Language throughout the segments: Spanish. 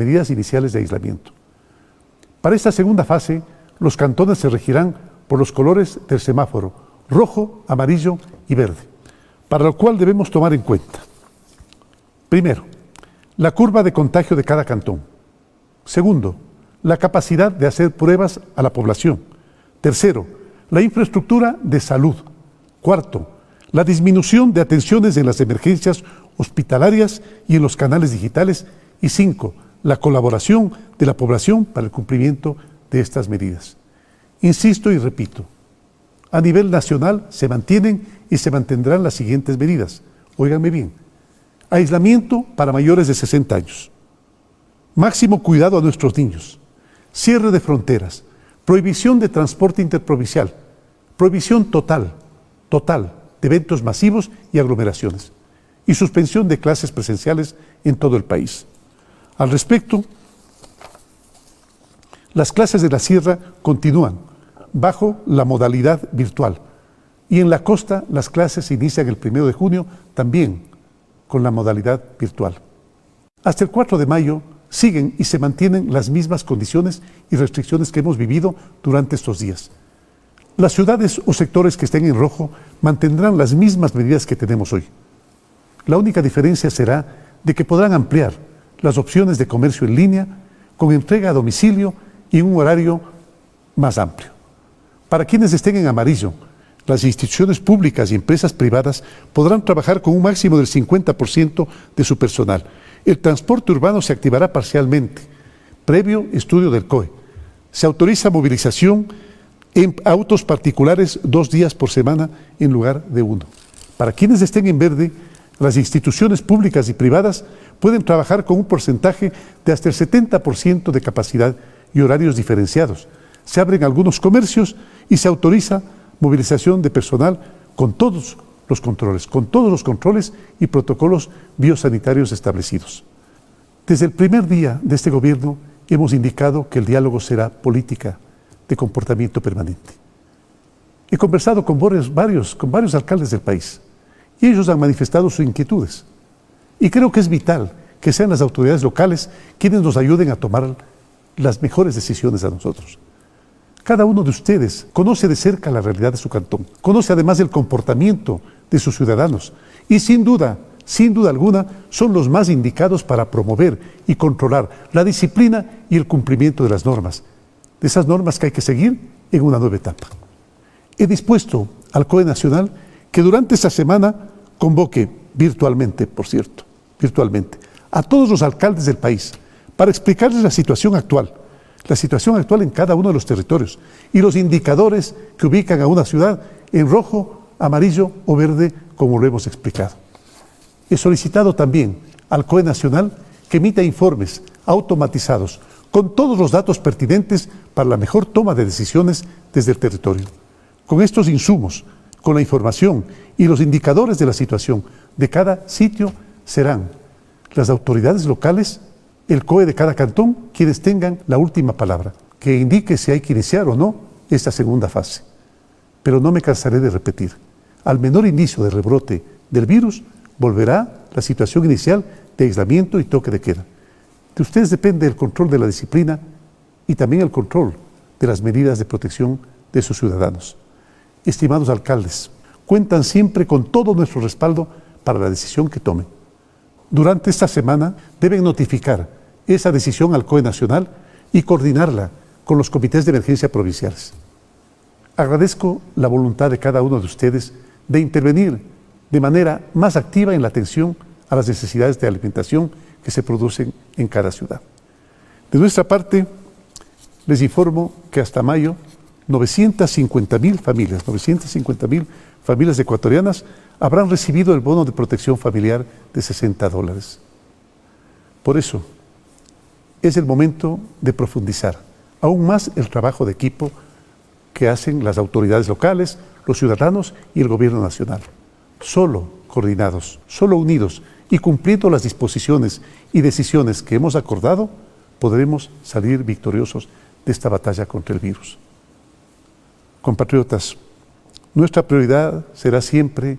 medidas iniciales de aislamiento. Para esta segunda fase, los cantones se regirán por los colores del semáforo, rojo, amarillo y verde, para lo cual debemos tomar en cuenta: primero, la curva de contagio de cada cantón; segundo, la capacidad de hacer pruebas a la población; tercero, la infraestructura de salud; cuarto, la disminución de atenciones en las emergencias hospitalarias y en los canales digitales; y cinco, la colaboración de la población para el cumplimiento de estas medidas. Insisto y repito, a nivel nacional se mantienen y se mantendrán las siguientes medidas. Óiganme bien: aislamiento para mayores de 60 años, máximo cuidado a nuestros niños, cierre de fronteras, prohibición de transporte interprovincial, prohibición total de eventos masivos y aglomeraciones, y suspensión de clases presenciales en todo el país. Al respecto, las clases de la sierra continúan bajo la modalidad virtual, y en la costa las clases se inician el 1 de junio también con la modalidad virtual. Hasta el 4 de mayo siguen y se mantienen las mismas condiciones y restricciones que hemos vivido durante estos días. Las ciudades o sectores que estén en rojo mantendrán las mismas medidas que tenemos hoy. La única diferencia será de que podrán ampliar las opciones de comercio en línea con entrega a domicilio y en un horario más amplio. Para quienes estén en amarillo, las instituciones públicas y empresas privadas podrán trabajar con un máximo del 50% de su personal. El transporte urbano se activará parcialmente, previo estudio del COE. Se autoriza movilización en autos particulares 2 días por semana en lugar de 1. Para quienes estén en verde, las instituciones públicas y privadas pueden trabajar con un porcentaje de hasta el 70% de capacidad y horarios diferenciados. Se abren algunos comercios y se autoriza movilización de personal con todos los controles y protocolos biosanitarios establecidos. Desde el primer día de este gobierno hemos indicado que el diálogo será política de comportamiento permanente. He conversado con varios alcaldes del país y ellos han manifestado sus inquietudes. Y creo que es vital que sean las autoridades locales quienes nos ayuden a tomar las mejores decisiones a nosotros. Cada uno de ustedes conoce de cerca la realidad de su cantón, conoce además el comportamiento de sus ciudadanos y sin duda alguna, son los más indicados para promover y controlar la disciplina y el cumplimiento de las normas, de esas normas que hay que seguir en una nueva etapa. He dispuesto al COE Nacional que durante esta semana convoque virtualmente, a todos los alcaldes del país para explicarles la situación actual en cada uno de los territorios y los indicadores que ubican a una ciudad en rojo, amarillo o verde, como lo hemos explicado. He solicitado también al COE Nacional que emita informes automatizados con todos los datos pertinentes para la mejor toma de decisiones desde el territorio. Con estos insumos, con la información y los indicadores de la situación de cada sitio, serán las autoridades locales, el COE de cada cantón, quienes tengan la última palabra, que indique si hay que iniciar o no esta segunda fase. Pero no me cansaré de repetir: al menor inicio de rebrote del virus, volverá la situación inicial de aislamiento y toque de queda. De ustedes depende el control de la disciplina y también el control de las medidas de protección de sus ciudadanos. Estimados alcaldes, cuentan siempre con todo nuestro respaldo para la decisión que tomen. Durante esta semana deben notificar esa decisión al COE Nacional y coordinarla con los comités de emergencia provinciales. Agradezco la voluntad de cada uno de ustedes de intervenir de manera más activa en la atención a las necesidades de alimentación que se producen en cada ciudad. De nuestra parte, les informo que hasta mayo 950,000 familias ecuatorianas habrán recibido el bono de protección familiar de $60. Por eso, es el momento de profundizar aún más el trabajo de equipo que hacen las autoridades locales, los ciudadanos y el gobierno nacional. Solo coordinados, solo unidos y cumpliendo las disposiciones y decisiones que hemos acordado, podremos salir victoriosos de esta batalla contra el virus. Compatriotas, nuestra prioridad será siempre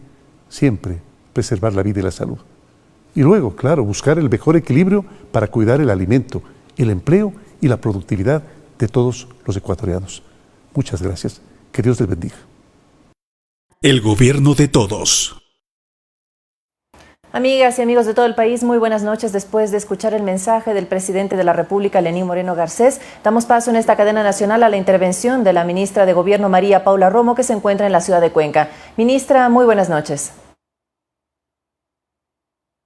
preservar la vida y la salud. Y luego, claro, buscar el mejor equilibrio para cuidar el alimento el empleo y la productividad de todos los ecuatorianos. Muchas gracias. Que Dios les bendiga. El gobierno de todos. Amigas y amigos de todo el país, muy buenas noches. Después de escuchar el mensaje del presidente de la República, Lenín Moreno Garcés, damos paso en esta cadena nacional a la intervención de la ministra de Gobierno, María Paula Romo, que se encuentra en la ciudad de Cuenca. Ministra, muy buenas noches.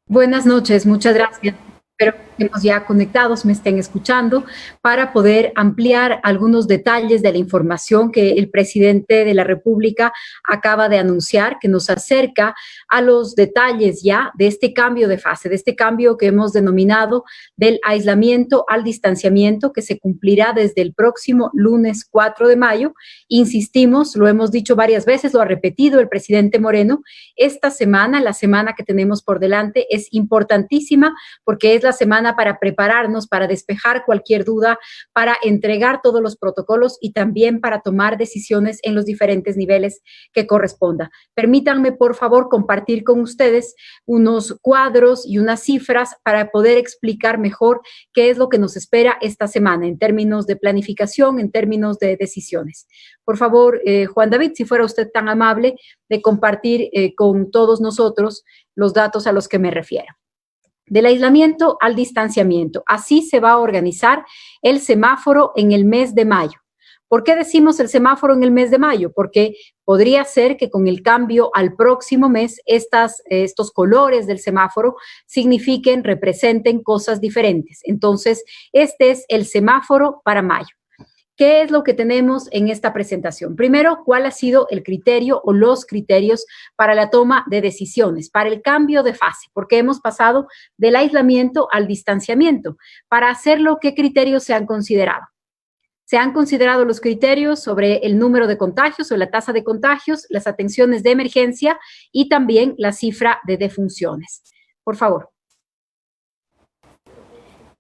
Buenas noches, muchas gracias. Espero que estemos ya conectados, me estén escuchando, para poder ampliar algunos detalles de la información que el presidente de la República acaba de anunciar, que nos acerca a los detalles ya de este cambio de fase, de este cambio que hemos denominado del aislamiento al distanciamiento, que se cumplirá desde el próximo lunes 4 de mayo. Insistimos, lo hemos dicho varias veces, lo ha repetido el presidente Moreno, esta semana, la semana que tenemos por delante, es importantísima porque es la semana para prepararnos, para despejar cualquier duda, para entregar todos los protocolos y también para tomar decisiones en los diferentes niveles que corresponda. Permítanme, por favor, compartir con ustedes unos cuadros y unas cifras para poder explicar mejor qué es lo que nos espera esta semana en términos de planificación, en términos de decisiones. Por favor, Juan David, si fuera usted tan amable de compartir con todos nosotros los datos a los que me refiero. Del aislamiento al distanciamiento. Así se va a organizar el semáforo en el mes de mayo. ¿Por qué decimos el semáforo en el mes de mayo? Porque podría ser que con el cambio al próximo mes estos colores del semáforo signifiquen, representen cosas diferentes. Entonces, este es el semáforo para mayo. ¿Qué es lo que tenemos en esta presentación? Primero, ¿cuál ha sido el criterio o los criterios para la toma de decisiones, para el cambio de fase? Porque hemos pasado del aislamiento al distanciamiento. Para hacerlo, ¿qué criterios se han considerado? Se han considerado los criterios sobre el número de contagios o la tasa de contagios, las atenciones de emergencia y también la cifra de defunciones. Por favor.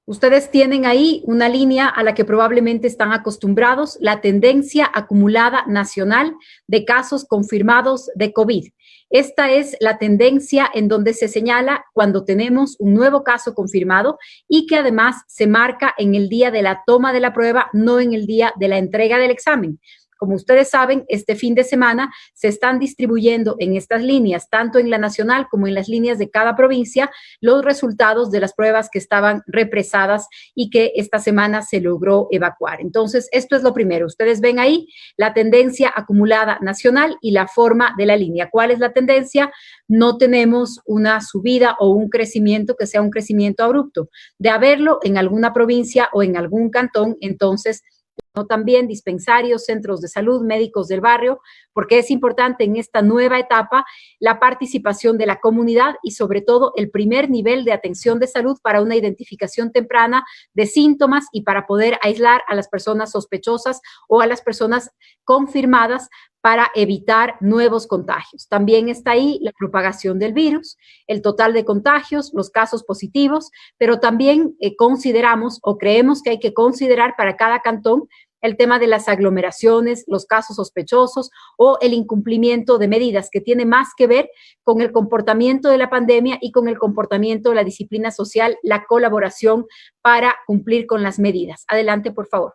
Ustedes tienen ahí una línea a la que probablemente están acostumbrados, la tendencia acumulada nacional de casos confirmados de COVID. Esta es la tendencia en donde se señala cuando tenemos un nuevo caso confirmado y que además se marca en el día de la toma de la prueba, no en el día de la entrega del examen. Como ustedes saben, este fin de semana se están distribuyendo en estas líneas, tanto en la nacional como en las líneas de cada provincia, los resultados de las pruebas que estaban represadas y que esta semana se logró evacuar. Entonces, esto es lo primero. Ustedes ven ahí la tendencia acumulada nacional y la forma de la línea. ¿Cuál es la tendencia? No tenemos una subida o un crecimiento que sea un crecimiento abrupto. De haberlo en alguna provincia o en algún cantón, entonces también dispensarios, centros de salud, médicos del barrio, porque es importante en esta nueva etapa la participación de la comunidad y sobre todo el primer nivel de atención de salud para una identificación temprana de síntomas y para poder aislar a las personas sospechosas o a las personas confirmadas para evitar nuevos contagios. También está ahí la propagación del virus, el total de contagios, los casos positivos, pero también consideramos o creemos que hay que considerar para cada cantón el tema de las aglomeraciones, los casos sospechosos o el incumplimiento de medidas que tiene más que ver con el comportamiento de la pandemia y con el comportamiento de la disciplina social, la colaboración para cumplir con las medidas. Adelante, por favor.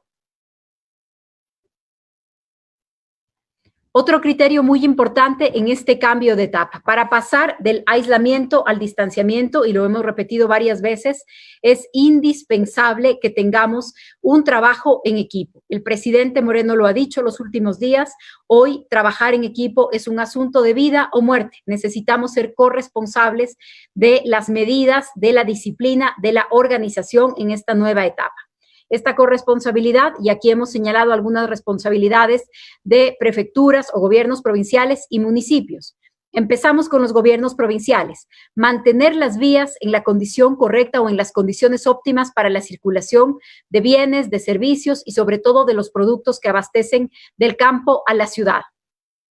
Otro criterio muy importante en este cambio de etapa, para pasar del aislamiento al distanciamiento, y lo hemos repetido varias veces, es indispensable que tengamos un trabajo en equipo. El presidente Moreno lo ha dicho los últimos días, hoy trabajar en equipo es un asunto de vida o muerte. Necesitamos ser corresponsables de las medidas, de la disciplina, de la organización en esta nueva etapa. Esta corresponsabilidad, y aquí hemos señalado algunas responsabilidades de prefecturas o gobiernos provinciales y municipios. Empezamos con los gobiernos provinciales. Mantener las vías en la condición correcta o en las condiciones óptimas para la circulación de bienes, de servicios y sobre todo de los productos que abastecen del campo a la ciudad.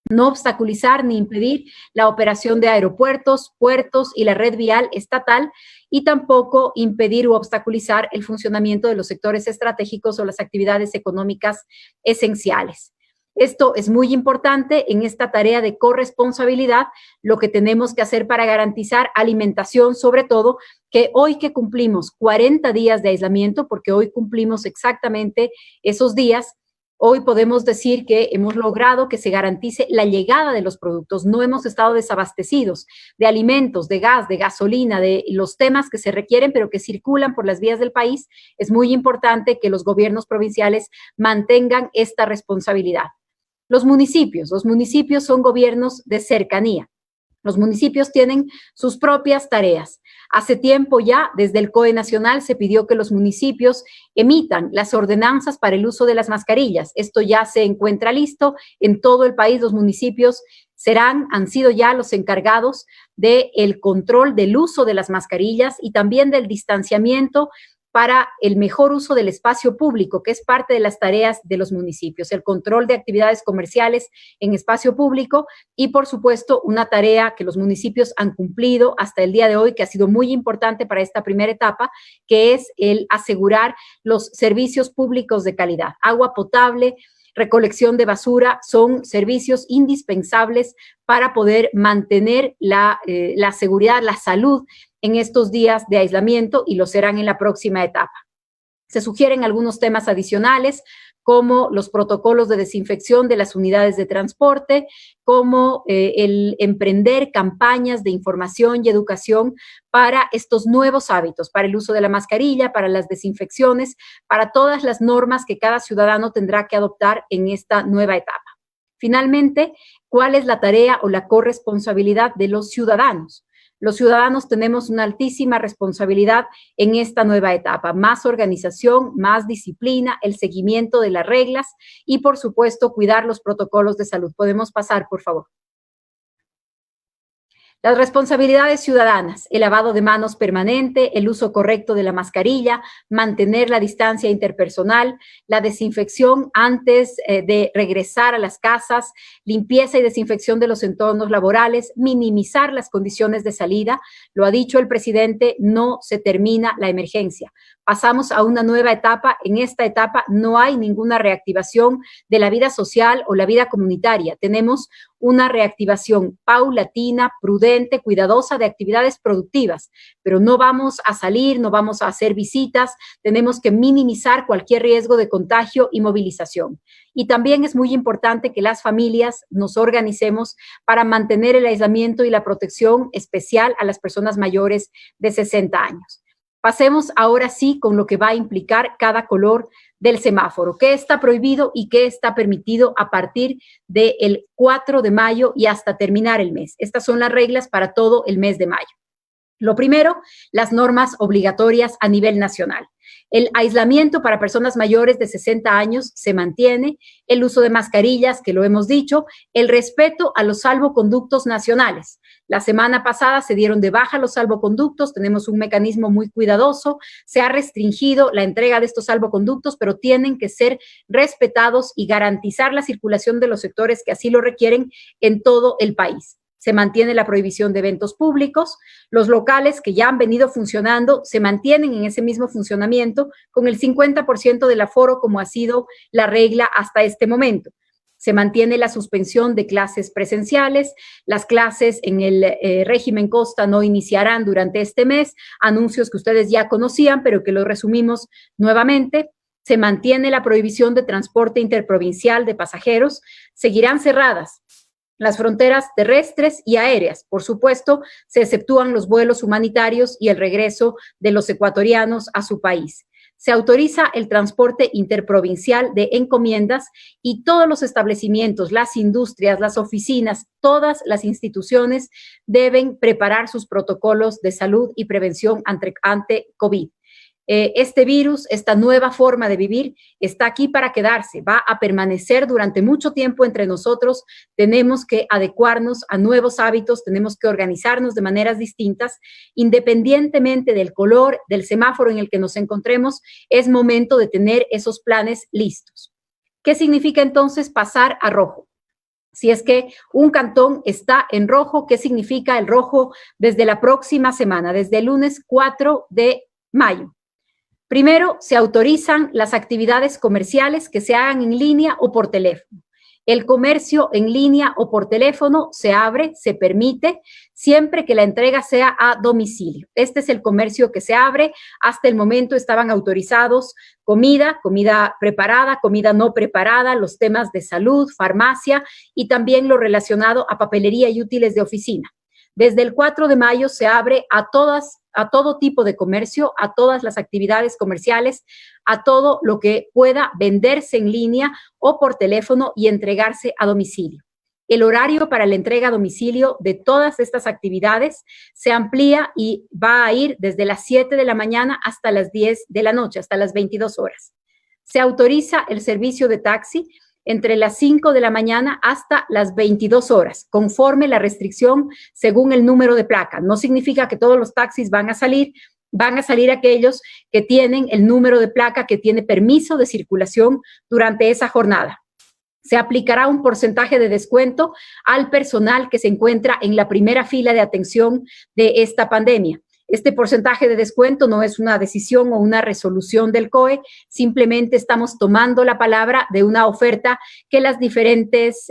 No obstaculizar ni impedir la operación de aeropuertos, puertos y la red vial estatal y tampoco impedir u obstaculizar el funcionamiento de los sectores estratégicos o las actividades económicas esenciales. Esto es muy importante en esta tarea de corresponsabilidad, lo que tenemos que hacer para garantizar alimentación, sobre todo, que hoy que cumplimos 40 días de aislamiento, porque hoy cumplimos exactamente esos días, hoy podemos decir que hemos logrado que se garantice la llegada de los productos. No hemos estado desabastecidos de alimentos, de gas, de gasolina, de los temas que se requieren, pero que circulan por las vías del país. Es muy importante que los gobiernos provinciales mantengan esta responsabilidad. Los municipios son gobiernos de cercanía. Los municipios tienen sus propias tareas. Hace tiempo ya, desde el COE Nacional, se pidió que los municipios emitan las ordenanzas para el uso de las mascarillas. Esto ya se encuentra listo. En todo el país los municipios han sido ya los encargados del control del uso de las mascarillas y también del distanciamiento para el mejor uso del espacio público, que es parte de las tareas de los municipios, el control de actividades comerciales en espacio público y, por supuesto, una tarea que los municipios han cumplido hasta el día de hoy, que ha sido muy importante para esta primera etapa, que es el asegurar los servicios públicos de calidad. Agua potable, recolección de basura son servicios indispensables para poder mantener la seguridad, la salud en estos días de aislamiento y lo serán en la próxima etapa. Se sugieren algunos temas adicionales como los protocolos de desinfección de las unidades de transporte, como el emprender campañas de información y educación para estos nuevos hábitos, para el uso de la mascarilla, para las desinfecciones, para todas las normas que cada ciudadano tendrá que adoptar en esta nueva etapa. Finalmente, ¿cuál es la tarea o la corresponsabilidad de los ciudadanos? Los ciudadanos tenemos una altísima responsabilidad en esta nueva etapa, más organización, más disciplina, el seguimiento de las reglas y, por supuesto, cuidar los protocolos de salud. Podemos pasar, por favor. Las responsabilidades ciudadanas, el lavado de manos permanente, el uso correcto de la mascarilla, mantener la distancia interpersonal, la desinfección antes de regresar a las casas, limpieza y desinfección de los entornos laborales, minimizar las condiciones de salida. Lo ha dicho el presidente, no se termina la emergencia. Pasamos a una nueva etapa. En esta etapa no hay ninguna reactivación de la vida social o la vida comunitaria. Tenemos una reactivación paulatina, prudente, cuidadosa de actividades productivas, pero no vamos a salir, no vamos a hacer visitas, tenemos que minimizar cualquier riesgo de contagio y movilización. Y también es muy importante que las familias nos organicemos para mantener el aislamiento y la protección especial a las personas mayores de 60 años. Pasemos ahora sí con lo que va a implicar cada color del semáforo, qué está prohibido y qué está permitido a partir del 4 de mayo y hasta terminar el mes. Estas son las reglas para todo el mes de mayo. Lo primero, las normas obligatorias a nivel nacional. El aislamiento para personas mayores de 60 años se mantiene, el uso de mascarillas, que lo hemos dicho, el respeto a los salvoconductos nacionales. La semana pasada se dieron de baja los salvoconductos, tenemos un mecanismo muy cuidadoso, se ha restringido la entrega de estos salvoconductos, pero tienen que ser respetados y garantizar la circulación de los sectores que así lo requieren en todo el país. Se mantiene la prohibición de eventos públicos, los locales que ya han venido funcionando se mantienen en ese mismo funcionamiento con el 50% del aforo como ha sido la regla hasta este momento. Se mantiene la suspensión de clases presenciales, las clases en el régimen Costa no iniciarán durante este mes, anuncios que ustedes ya conocían pero que los resumimos nuevamente. Se mantiene la prohibición de transporte interprovincial de pasajeros, seguirán cerradas las fronteras terrestres y aéreas. Por supuesto, se exceptúan los vuelos humanitarios y el regreso de los ecuatorianos a su país. Se autoriza el transporte interprovincial de encomiendas y todos los establecimientos, las industrias, las oficinas, todas las instituciones deben preparar sus protocolos de salud y prevención ante COVID. Este virus, esta nueva forma de vivir, está aquí para quedarse, va a permanecer durante mucho tiempo entre nosotros. Tenemos que adecuarnos a nuevos hábitos, tenemos que organizarnos de maneras distintas, independientemente del color del semáforo en el que nos encontremos, es momento de tener esos planes listos. ¿Qué significa entonces pasar a rojo? Si es que un cantón está en rojo, ¿qué significa el rojo desde la próxima semana, desde el lunes 4 de mayo? Primero, se autorizan las actividades comerciales que se hagan en línea o por teléfono. El comercio en línea o por teléfono se abre, se permite, siempre que la entrega sea a domicilio. Este es el comercio que se abre. Hasta el momento estaban autorizados comida preparada, comida no preparada, los temas de salud, farmacia y también lo relacionado a papelería y útiles de oficina. Desde el 4 de mayo se abre a todo tipo de comercio, a todas las actividades comerciales, a todo lo que pueda venderse en línea o por teléfono y entregarse a domicilio. El horario para la entrega a domicilio de todas estas actividades se amplía y va a ir desde las 7 de la mañana hasta las 10 de la noche, hasta las 22 horas. Se autoriza el servicio de taxi entre las 5 de la mañana hasta las 22 horas, conforme la restricción según el número de placa. No significa que todos los taxis van a salir aquellos que tienen el número de placa que tiene permiso de circulación durante esa jornada. Se aplicará un porcentaje de descuento al personal que se encuentra en la primera fila de atención de esta pandemia. Este porcentaje de descuento no es una decisión o una resolución del COE, simplemente estamos tomando la palabra de una oferta que las diferentes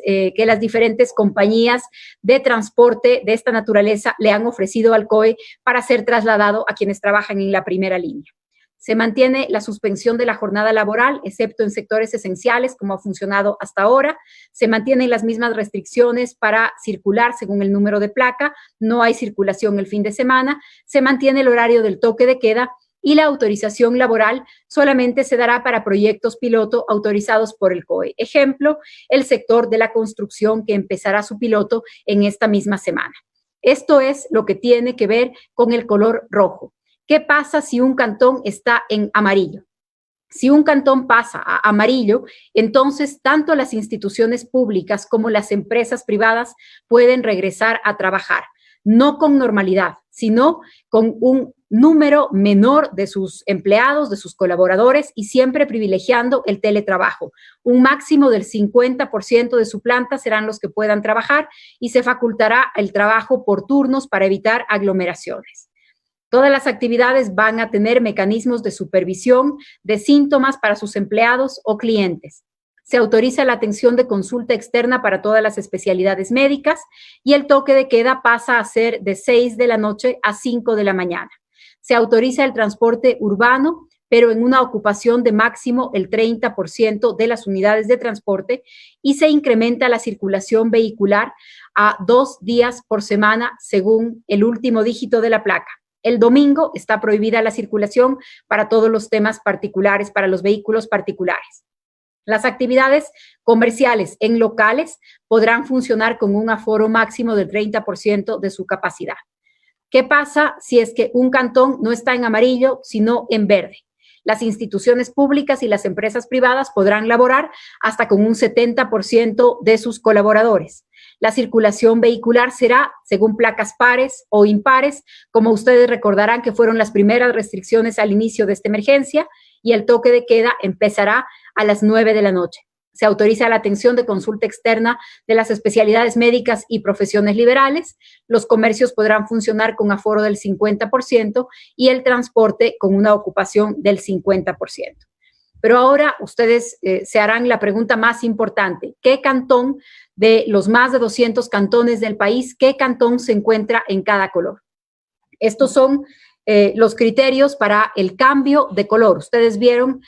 compañías de transporte de esta naturaleza le han ofrecido al COE para ser trasladado a quienes trabajan en la primera línea. Se mantiene la suspensión de la jornada laboral, excepto en sectores esenciales, como ha funcionado hasta ahora. Se mantienen las mismas restricciones para circular según el número de placa. No hay circulación el fin de semana. Se mantiene el horario del toque de queda y la autorización laboral solamente se dará para proyectos piloto autorizados por el COE. Ejemplo, el sector de la construcción que empezará su piloto en esta misma semana. Esto es lo que tiene que ver con el color rojo. ¿Qué pasa si un cantón está en amarillo? Si un cantón pasa a amarillo, entonces tanto las instituciones públicas como las empresas privadas pueden regresar a trabajar, no con normalidad, sino con un número menor de sus empleados, de sus colaboradores y siempre privilegiando el teletrabajo. Un máximo del 50% de su planta serán los que puedan trabajar y se facultará el trabajo por turnos para evitar aglomeraciones. Todas las actividades van a tener mecanismos de supervisión de síntomas para sus empleados o clientes. Se autoriza la atención de consulta externa para todas las especialidades médicas y el toque de queda pasa a ser de 6 de la noche a 5 de la mañana. Se autoriza el transporte urbano, pero en una ocupación de máximo el 30% de las unidades de transporte y se incrementa la circulación vehicular a 2 días por semana según el último dígito de la placa. El domingo está prohibida la circulación para todos los temas particulares, para los vehículos particulares. Las actividades comerciales en locales podrán funcionar con un aforo máximo del 30% de su capacidad. ¿Qué pasa si es que un cantón no está en amarillo, sino en verde? Las instituciones públicas y las empresas privadas podrán laborar hasta con un 70% de sus colaboradores. La circulación vehicular será según placas pares o impares, como ustedes recordarán que fueron las primeras restricciones al inicio de esta emergencia, y el toque de queda empezará a las 9 de la noche. Se autoriza la atención de consulta externa de las especialidades médicas y profesiones liberales. Los comercios podrán funcionar con aforo del 50% y el transporte con una ocupación del 50%. Pero ahora ustedes se harán la pregunta más importante. ¿Qué cantón de los más de 200 cantones del país, qué cantón se encuentra en cada color? Estos son los criterios para el cambio de color. Ustedes vieron,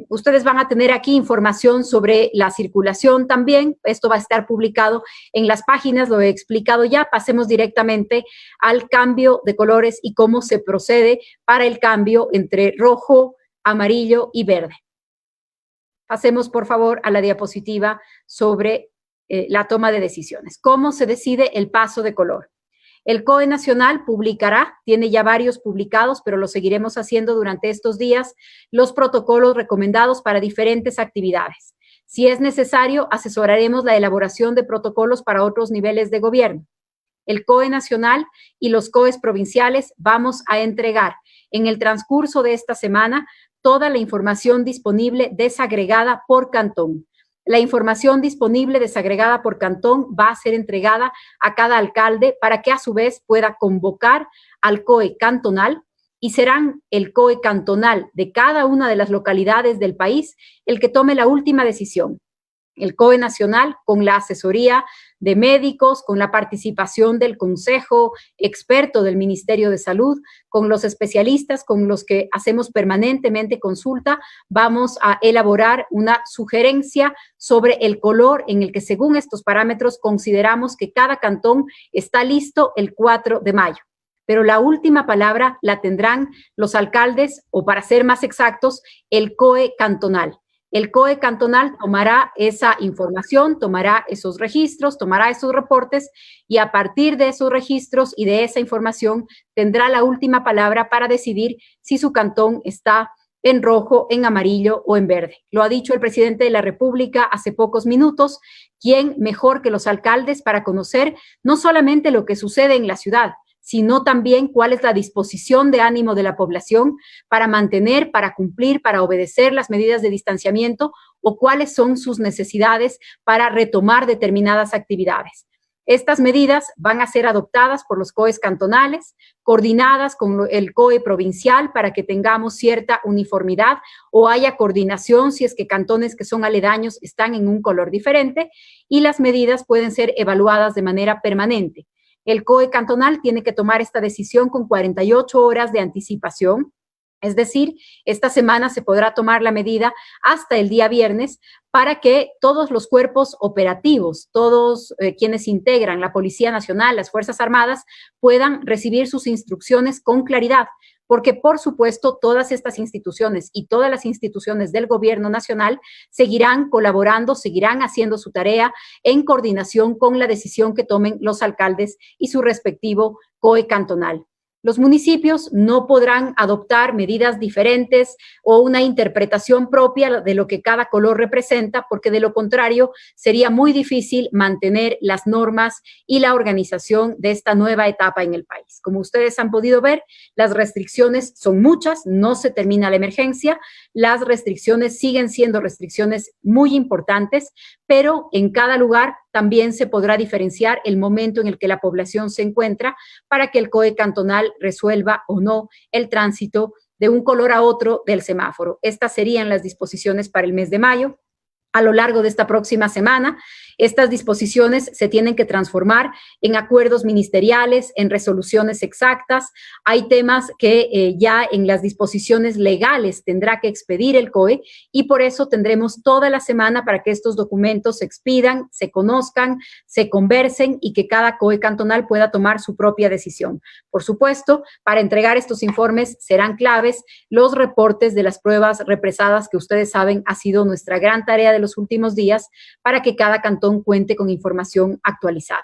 ustedes van a tener aquí información sobre la circulación también. Esto va a estar publicado en las páginas, lo he explicado ya. Pasemos directamente al cambio de colores y cómo se procede para el cambio entre rojo, amarillo y verde. Pasemos, por favor, a la diapositiva sobre la toma de decisiones. ¿Cómo se decide el paso de color? El COE Nacional publicará, tiene ya varios publicados, pero lo seguiremos haciendo durante estos días, los protocolos recomendados para diferentes actividades. Si es necesario, asesoraremos la elaboración de protocolos para otros niveles de gobierno. El COE Nacional y los COEs provinciales vamos a entregar en el transcurso de esta semana toda la información disponible desagregada por cantón. La información disponible desagregada por cantón va a ser entregada a cada alcalde para que a su vez pueda convocar al COE cantonal y serán el COE cantonal de cada una de las localidades del país el que tome la última decisión. el COE nacional, con la asesoría de médicos, con la participación del Consejo Experto del Ministerio de Salud, con los especialistas con los que hacemos permanentemente consulta, vamos a elaborar una sugerencia sobre el color en el que, según estos parámetros, consideramos que cada cantón está listo el 4 de mayo. Pero la última palabra la tendrán los alcaldes, o para ser más exactos, el COE cantonal. El COE cantonal tomará esa información, tomará esos registros, tomará esos reportes y a partir de esos registros y de esa información tendrá la última palabra para decidir si su cantón está en rojo, en amarillo o en verde. Lo ha dicho el presidente de la República hace pocos minutos. ¿Quién mejor que los alcaldes para conocer no solamente lo que sucede en la ciudad, sino también cuál es la disposición de ánimo de la población para mantener, para cumplir, para obedecer las medidas de distanciamiento o cuáles son sus necesidades para retomar determinadas actividades? Estas medidas van a ser adoptadas por los COEs cantonales, coordinadas con el COE provincial para que tengamos cierta uniformidad o haya coordinación si es que cantones que son aledaños están en un color diferente, y las medidas pueden ser evaluadas de manera permanente. El COE cantonal tiene que tomar esta decisión con 48 horas de anticipación. Es decir, esta semana se podrá tomar la medida hasta el día viernes para que todos los cuerpos operativos, todos quienes integran la Policía Nacional, las Fuerzas Armadas, puedan recibir sus instrucciones con claridad, porque por supuesto todas estas instituciones y todas las instituciones del gobierno nacional seguirán colaborando, seguirán haciendo su tarea en coordinación con la decisión que tomen los alcaldes y su respectivo COE cantonal. Los municipios no podrán adoptar medidas diferentes o una interpretación propia de lo que cada color representa, porque de lo contrario sería muy difícil mantener las normas y la organización de esta nueva etapa en el país. Como ustedes han podido ver, las restricciones son muchas, no se termina la emergencia, las restricciones siguen siendo restricciones muy importantes, pero en cada lugar también se podrá diferenciar el momento en el que la población se encuentra para que el COE cantonal resuelva o no el tránsito de un color a otro del semáforo. Estas serían las disposiciones para el mes de mayo. A lo largo de esta próxima semana, estas disposiciones se tienen que transformar en acuerdos ministeriales, en resoluciones exactas. Hay temas que ya en las disposiciones legales tendrá que expedir el COE y por eso tendremos toda la semana para que estos documentos se expidan, se conozcan, se conversen y que cada COE cantonal pueda tomar su propia decisión. Por supuesto, para entregar estos informes serán claves los reportes de las pruebas represadas, que ustedes saben ha sido nuestra gran tarea de los últimos días para que cada cantón cuente con información actualizada.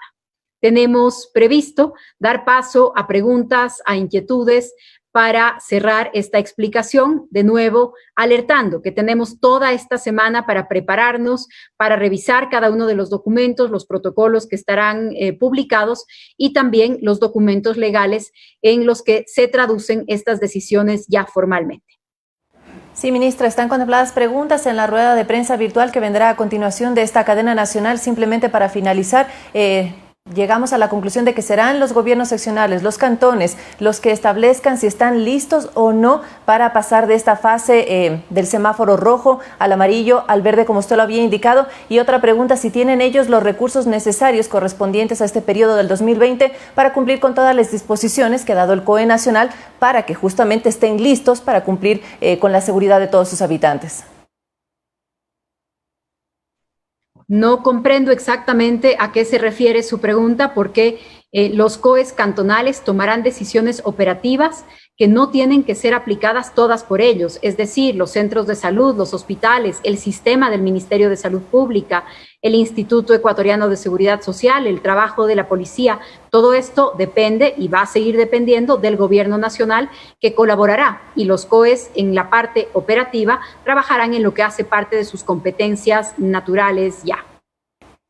Tenemos previsto dar paso a preguntas, a inquietudes para cerrar esta explicación, de nuevo alertando que tenemos toda esta semana para prepararnos, para revisar cada uno de los documentos, los protocolos que estarán publicados y también los documentos legales en los que se traducen estas decisiones ya formalmente. Sí, ministra, están contempladas preguntas en la rueda de prensa virtual que vendrá a continuación de esta cadena nacional. Simplemente para finalizar, llegamos a la conclusión de que serán los gobiernos seccionales, los cantones, los que establezcan si están listos o no para pasar de esta fase del semáforo rojo al amarillo, al verde, como usted lo había indicado. Y otra pregunta, si tienen ellos los recursos necesarios correspondientes a este periodo del 2020 para cumplir con todas las disposiciones que ha dado el COE nacional para que justamente estén listos para cumplir con la seguridad de todos sus habitantes. No comprendo exactamente a qué se refiere su pregunta, porque los COEs cantonales tomarán decisiones operativas que no tienen que ser aplicadas todas por ellos, es decir, los centros de salud, los hospitales, el sistema del Ministerio de Salud Pública, el Instituto Ecuatoriano de Seguridad Social, el trabajo de la policía. Todo esto depende y va a seguir dependiendo del gobierno nacional, que colaborará, y los COEs en la parte operativa trabajarán en lo que hace parte de sus competencias naturales ya.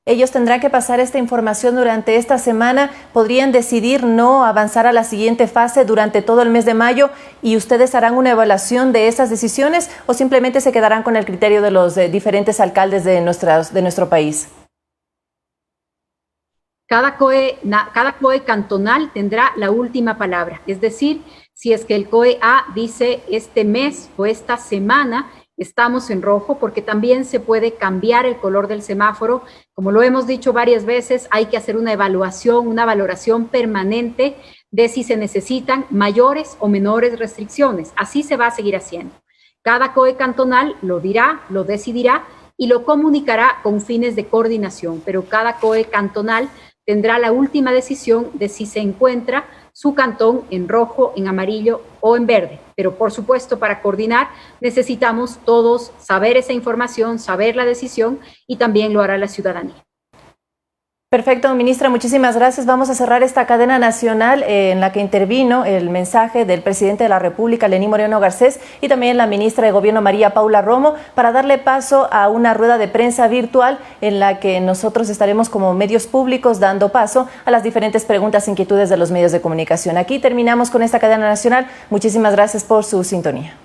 Ellos tendrán que pasar esta información durante esta semana, podrían decidir no avanzar a la siguiente fase durante todo el mes de mayo y ustedes harán una evaluación de esas decisiones o simplemente se quedarán con el criterio de los diferentes alcaldes de nuestro país. Cada COE cantonal tendrá la última palabra, es decir, si es que el COE A dice este mes o esta semana estamos en rojo, porque también se puede cambiar el color del semáforo. Como lo hemos dicho varias veces, hay que hacer una evaluación, una valoración permanente de si se necesitan mayores o menores restricciones. Así se va a seguir haciendo. Cada COE cantonal lo dirá, lo decidirá y lo comunicará con fines de coordinación, pero cada COE cantonal tendrá la última decisión de si se encuentra su cantón en rojo, en amarillo o en verde. Pero por supuesto, para coordinar necesitamos todos saber esa información, saber la decisión, y también lo hará la ciudadanía. Perfecto, ministra, muchísimas gracias. Vamos a cerrar esta cadena nacional en la que intervino el mensaje del presidente de la República, Lenín Moreno Garcés, y también la ministra de Gobierno, María Paula Romo, para darle paso a una rueda de prensa virtual en la que nosotros estaremos como medios públicos dando paso a las diferentes preguntas e inquietudes de los medios de comunicación. Aquí terminamos con esta cadena nacional. Muchísimas gracias por su sintonía.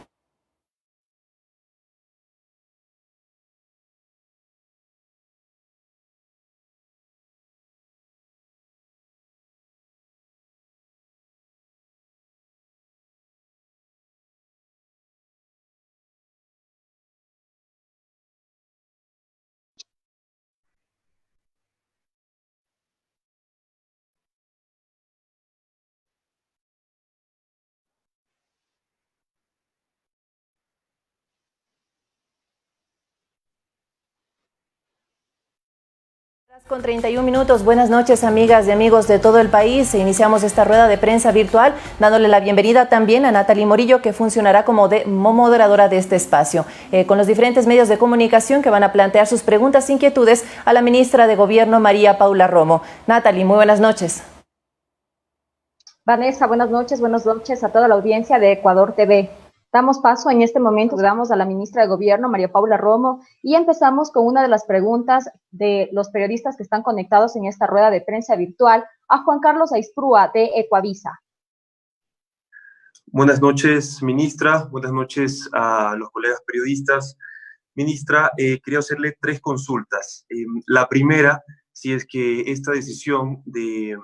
Con 31 minutos, buenas noches amigas y amigos de todo el país. Iniciamos esta rueda de prensa virtual dándole la bienvenida también a Natalie Morillo, que funcionará como moderadora de este espacio, con los diferentes medios de comunicación que van a plantear sus preguntas e inquietudes a la ministra de Gobierno, María Paula Romo. Natalie, muy buenas noches. Vanessa, buenas noches a toda la audiencia de Ecuador TV. Damos paso en este momento, damos a la ministra de Gobierno, María Paula Romo, y empezamos con una de las preguntas de los periodistas que están conectados en esta rueda de prensa virtual, a Juan Carlos Aizprúa, de Ecuavisa. Buenas noches, ministra. Buenas noches a los colegas periodistas. Ministra, quería hacerle 3 consultas. La primera, si es que esta decisión de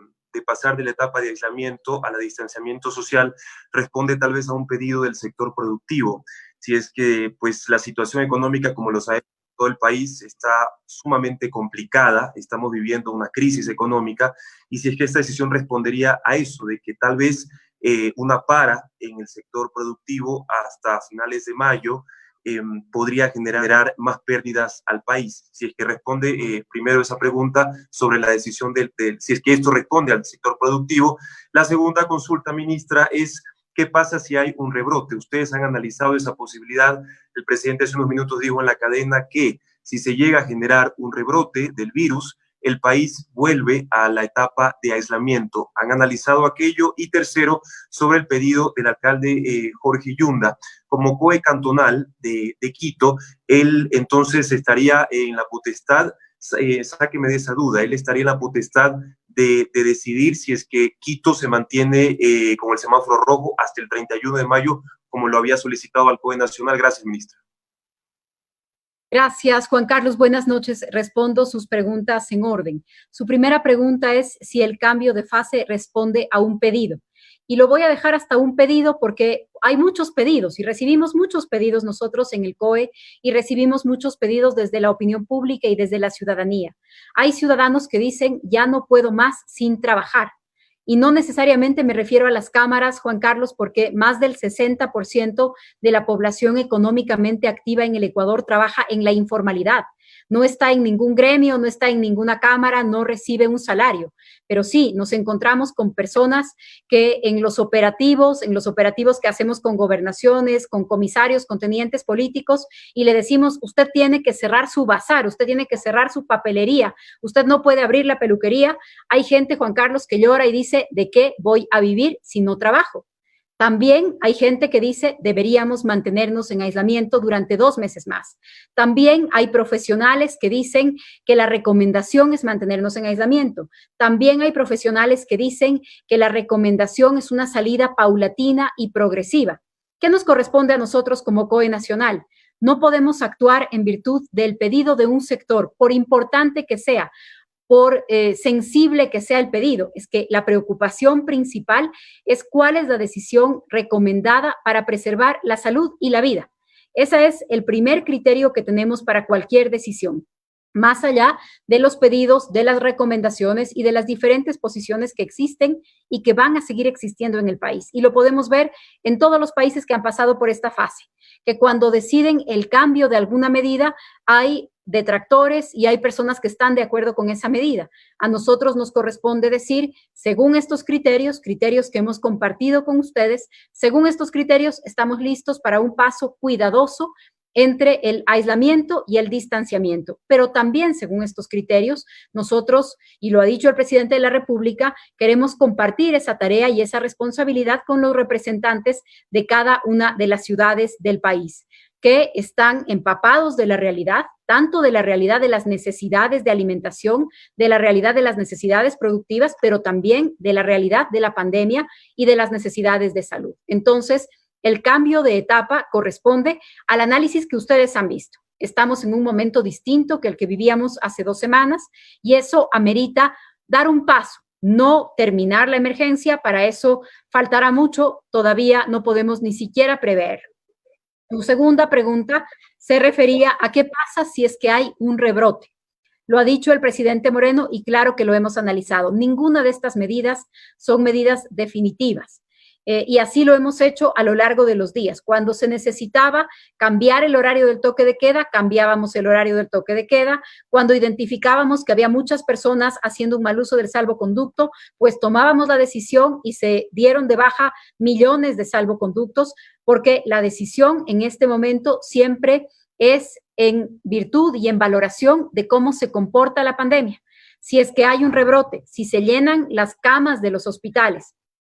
pasar de la etapa de aislamiento a la distanciamiento social responde tal vez a un pedido del sector productivo. Si es que pues, la situación económica, como lo sabemos, todo el país está sumamente complicada, estamos viviendo una crisis económica, y si es que esta decisión respondería a eso, de que tal vez una para en el sector productivo hasta finales de mayo podría generar más pérdidas al país. Si es que responde primero esa pregunta sobre la decisión si es que esto responde al sector productivo. La segunda consulta, ministra, es ¿qué pasa si hay un rebrote? Ustedes han analizado esa posibilidad. El presidente hace unos minutos dijo en la cadena que si se llega a generar un rebrote del virus, el país vuelve a la etapa de aislamiento. ¿Han analizado aquello? Y tercero, sobre el pedido del alcalde Jorge Yunda, como COE cantonal de Quito, él entonces estaría en la potestad, sáqueme de esa duda, él estaría en la potestad de decidir si es que Quito se mantiene con el semáforo rojo hasta el 31 de mayo, como lo había solicitado al COE nacional. Gracias, ministra. Gracias, Juan Carlos. Buenas noches. Respondo sus preguntas en orden. Su primera pregunta es si el cambio de fase responde a un pedido. Y lo voy a dejar hasta un pedido porque hay muchos pedidos y recibimos muchos pedidos nosotros en el COE y recibimos muchos pedidos desde la opinión pública y desde la ciudadanía. Hay ciudadanos que dicen, ya no puedo más sin trabajar. Y no necesariamente me refiero a las cámaras, Juan Carlos, porque más del 60% de la población económicamente activa en el Ecuador trabaja en la informalidad. No está en ningún gremio, no está en ninguna cámara, no recibe un salario. Pero sí, nos encontramos con personas que en los operativos que hacemos con gobernaciones, con comisarios, con tenientes políticos, y le decimos, usted tiene que cerrar su bazar, usted tiene que cerrar su papelería, usted no puede abrir la peluquería. Hay gente, Juan Carlos, que llora y dice, ¿de qué voy a vivir si no trabajo? También hay gente que dice deberíamos mantenernos en aislamiento durante 2 meses más. También hay profesionales que dicen que la recomendación es mantenernos en aislamiento. También hay profesionales que dicen que la recomendación es una salida paulatina y progresiva. ¿Qué nos corresponde a nosotros como COE nacional? No podemos actuar en virtud del pedido de un sector, por importante que sea, por sensible que sea el pedido. Es que la preocupación principal es cuál es la decisión recomendada para preservar la salud y la vida. Ese es el primer criterio que tenemos para cualquier decisión, más allá de los pedidos, de las recomendaciones y de las diferentes posiciones que existen y que van a seguir existiendo en el país. Y lo podemos ver en todos los países que han pasado por esta fase, que cuando deciden el cambio de alguna medida, hay detractores y hay personas que están de acuerdo con esa medida. A nosotros nos corresponde decir, según estos criterios que hemos compartido con ustedes, según estos criterios estamos listos para un paso cuidadoso entre el aislamiento y el distanciamiento. Pero también, según estos criterios, nosotros, y lo ha dicho el presidente de la República, queremos compartir esa tarea y esa responsabilidad con los representantes de cada una de las ciudades del país, que están empapados de la realidad, tanto de la realidad de las necesidades de alimentación, de la realidad de las necesidades productivas, pero también de la realidad de la pandemia y de las necesidades de salud. Entonces, el cambio de etapa corresponde al análisis que ustedes han visto. Estamos en un momento distinto que el que vivíamos hace 2 semanas y eso amerita dar un paso, no terminar la emergencia. Para eso faltará mucho, todavía no podemos ni siquiera prever. Tu segunda pregunta se refería a qué pasa si es que hay un rebrote. Lo ha dicho el presidente Moreno y claro que lo hemos analizado. Ninguna de estas medidas son medidas definitivas. Y así lo hemos hecho a lo largo de los días. Cuando se necesitaba cambiar el horario del toque de queda, cambiábamos el horario del toque de queda. Cuando identificábamos que había muchas personas haciendo un mal uso del salvoconducto, pues tomábamos la decisión y se dieron de baja millones de salvoconductos, porque la decisión en este momento siempre es en virtud y en valoración de cómo se comporta la pandemia. Si es que hay un rebrote, si se llenan las camas de los hospitales,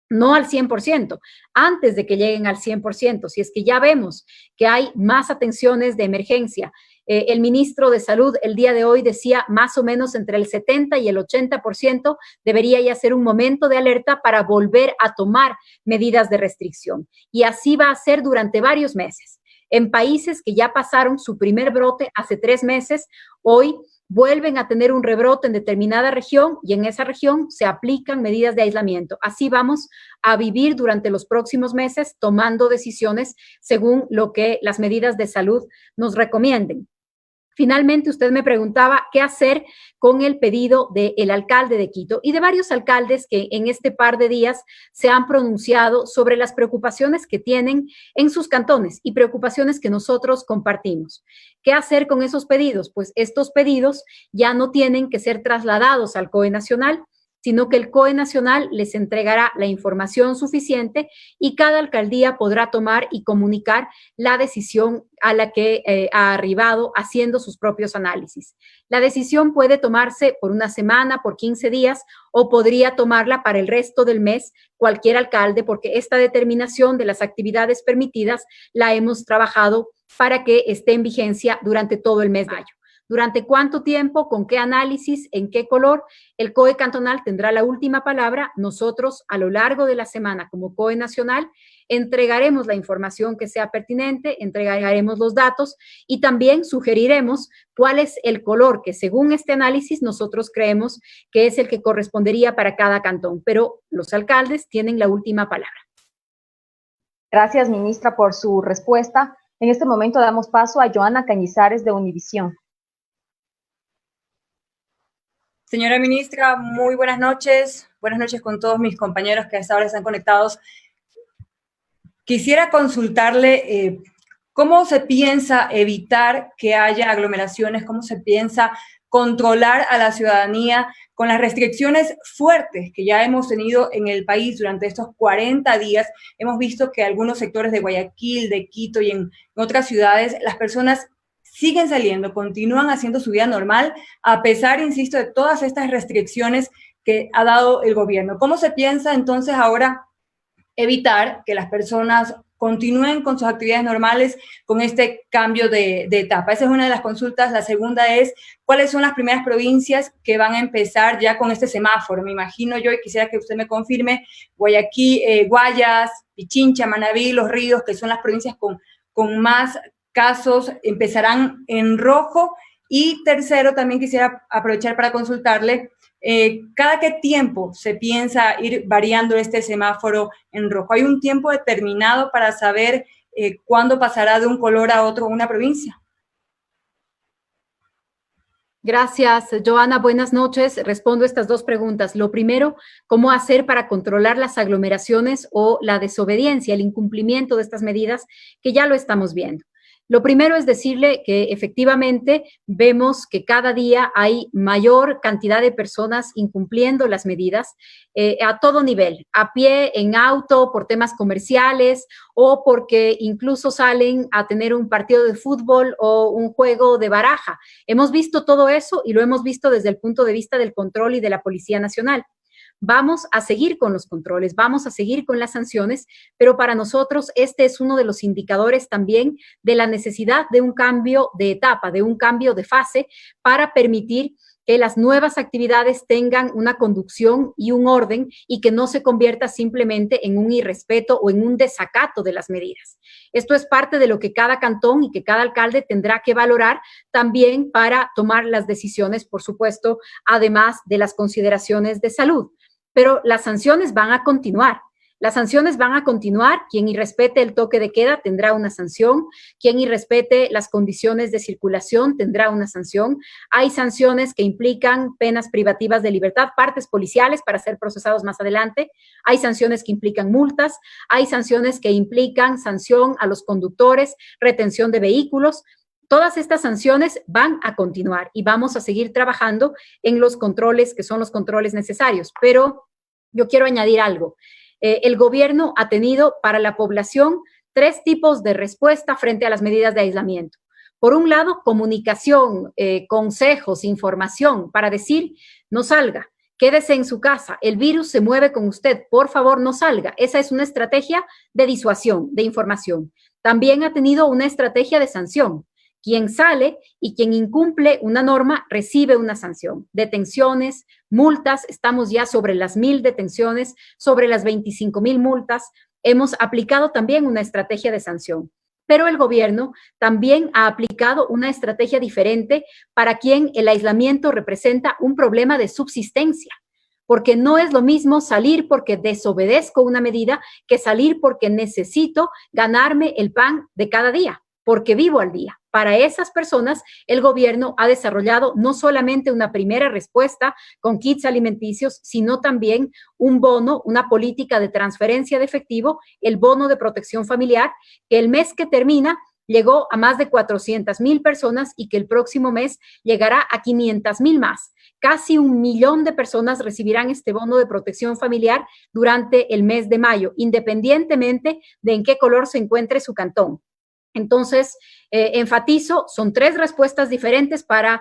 no al 100%, antes de que lleguen al 100%, si es que ya vemos que hay más atenciones de emergencia. El ministro de Salud el día de hoy decía más o menos entre el 70 y el 80% debería ya ser un momento de alerta para volver a tomar medidas de restricción. Y así va a ser durante varios meses. En países que ya pasaron su primer brote hace 3 meses, hoy vuelven a tener un rebrote en determinada región y en esa región se aplican medidas de aislamiento. Así vamos a vivir durante los próximos meses tomando decisiones según lo que las medidas de salud nos recomienden. Finalmente, usted me preguntaba qué hacer con el pedido del alcalde de Quito y de varios alcaldes que en este par de días se han pronunciado sobre las preocupaciones que tienen en sus cantones y preocupaciones que nosotros compartimos. ¿Qué hacer con esos pedidos? Pues estos pedidos ya no tienen que ser trasladados al COE Nacional, sino que el COE Nacional les entregará la información suficiente y cada alcaldía podrá tomar y comunicar la decisión a la que ha arribado haciendo sus propios análisis. La decisión puede tomarse por una semana, por 15 días, o podría tomarla para el resto del mes cualquier alcalde, porque esta determinación de las actividades permitidas la hemos trabajado para que esté en vigencia durante todo el mes de mayo. ¿Durante cuánto tiempo? ¿Con qué análisis? ¿En qué color? El COE cantonal tendrá la última palabra. Nosotros, a lo largo de la semana, como COE nacional, entregaremos la información que sea pertinente, entregaremos los datos y también sugeriremos cuál es el color que, según este análisis, nosotros creemos que es el que correspondería para cada cantón. Pero los alcaldes tienen la última palabra. Gracias, ministra, por su respuesta. En este momento damos paso a Joana Cañizares de Univisión. Señora ministra, muy buenas noches. Buenas noches con todos mis compañeros que hasta ahora están conectados. Quisiera consultarle cómo se piensa evitar que haya aglomeraciones, cómo se piensa controlar a la ciudadanía con las restricciones fuertes que ya hemos tenido en el país durante estos 40 días. Hemos visto que algunos sectores de Guayaquil, de Quito y en otras ciudades, las personas siguen saliendo, continúan haciendo su vida normal, a pesar, insisto, de todas estas restricciones que ha dado el gobierno. ¿Cómo se piensa entonces ahora evitar que las personas continúen con sus actividades normales con este cambio de etapa? Esa es una de las consultas. La segunda es, ¿cuáles son las primeras provincias que van a empezar ya con este semáforo? Me imagino yo, y quisiera que usted me confirme, Guayaquil, Guayas, Pichincha, Manabí, Los Ríos, que son las provincias con más casos, empezarán en rojo. Y tercero, también quisiera aprovechar para consultarle, ¿cada qué tiempo se piensa ir variando este semáforo en rojo? ¿Hay un tiempo determinado para saber ¿Cuándo pasará de un color a otro una provincia? Gracias, Joana. Buenas noches. Respondo estas dos preguntas. Lo primero, ¿cómo hacer para controlar las aglomeraciones o la desobediencia, el incumplimiento de estas medidas, que ya lo estamos viendo? Lo primero es decirle que efectivamente vemos que cada día hay mayor cantidad de personas incumpliendo las medidas a todo nivel, a pie, en auto, por temas comerciales o porque incluso salen a tener un partido de fútbol o un juego de baraja. Hemos visto todo eso y lo hemos visto desde el punto de vista del control y de la Policía Nacional. Vamos a seguir con los controles, vamos a seguir con las sanciones, pero para nosotros este es uno de los indicadores también de la necesidad de un cambio de etapa, de un cambio de fase para permitir que las nuevas actividades tengan una conducción y un orden y que no se convierta simplemente en un irrespeto o en un desacato de las medidas. Esto es parte de lo que cada cantón y que cada alcalde tendrá que valorar también para tomar las decisiones, por supuesto, además de las consideraciones de salud. Pero las sanciones van a continuar. Las sanciones van a continuar. Quien irrespete el toque de queda tendrá una sanción. Quien irrespete las condiciones de circulación tendrá una sanción. Hay sanciones que implican penas privativas de libertad, partes policiales para ser procesados más adelante. Hay sanciones que implican multas. Hay sanciones que implican sanción a los conductores, retención de vehículos. Todas estas sanciones van a continuar y vamos a seguir trabajando en los controles que son los controles necesarios. Pero yo quiero añadir algo. El gobierno ha tenido para la población 3 tipos de respuesta frente a las medidas de aislamiento. Por un lado, comunicación, consejos, información para decir, no salga, quédese en su casa, el virus se mueve con usted, por favor no salga. Esa es una estrategia de disuasión, de información. También ha tenido una estrategia de sanción. Quien sale y quien incumple una norma recibe una sanción. Detenciones, multas, estamos ya sobre las 1,000 detenciones, sobre las 25,000 multas. Hemos aplicado también una estrategia de sanción. Pero el gobierno también ha aplicado una estrategia diferente para quien el aislamiento representa un problema de subsistencia. Porque no es lo mismo salir porque desobedezco una medida que salir porque necesito ganarme el pan de cada día, porque vivo al día. Para esas personas, el gobierno ha desarrollado no solamente una primera respuesta con kits alimenticios, sino también un bono, una política de transferencia de efectivo, el bono de protección familiar, que el mes que termina llegó a más de 400,000 personas y que el próximo mes llegará a 500,000 más. Casi 1,000,000 de personas recibirán este bono de protección familiar durante el mes de mayo, independientemente de en qué color se encuentre su cantón. Entonces, enfatizo, son 3 respuestas diferentes para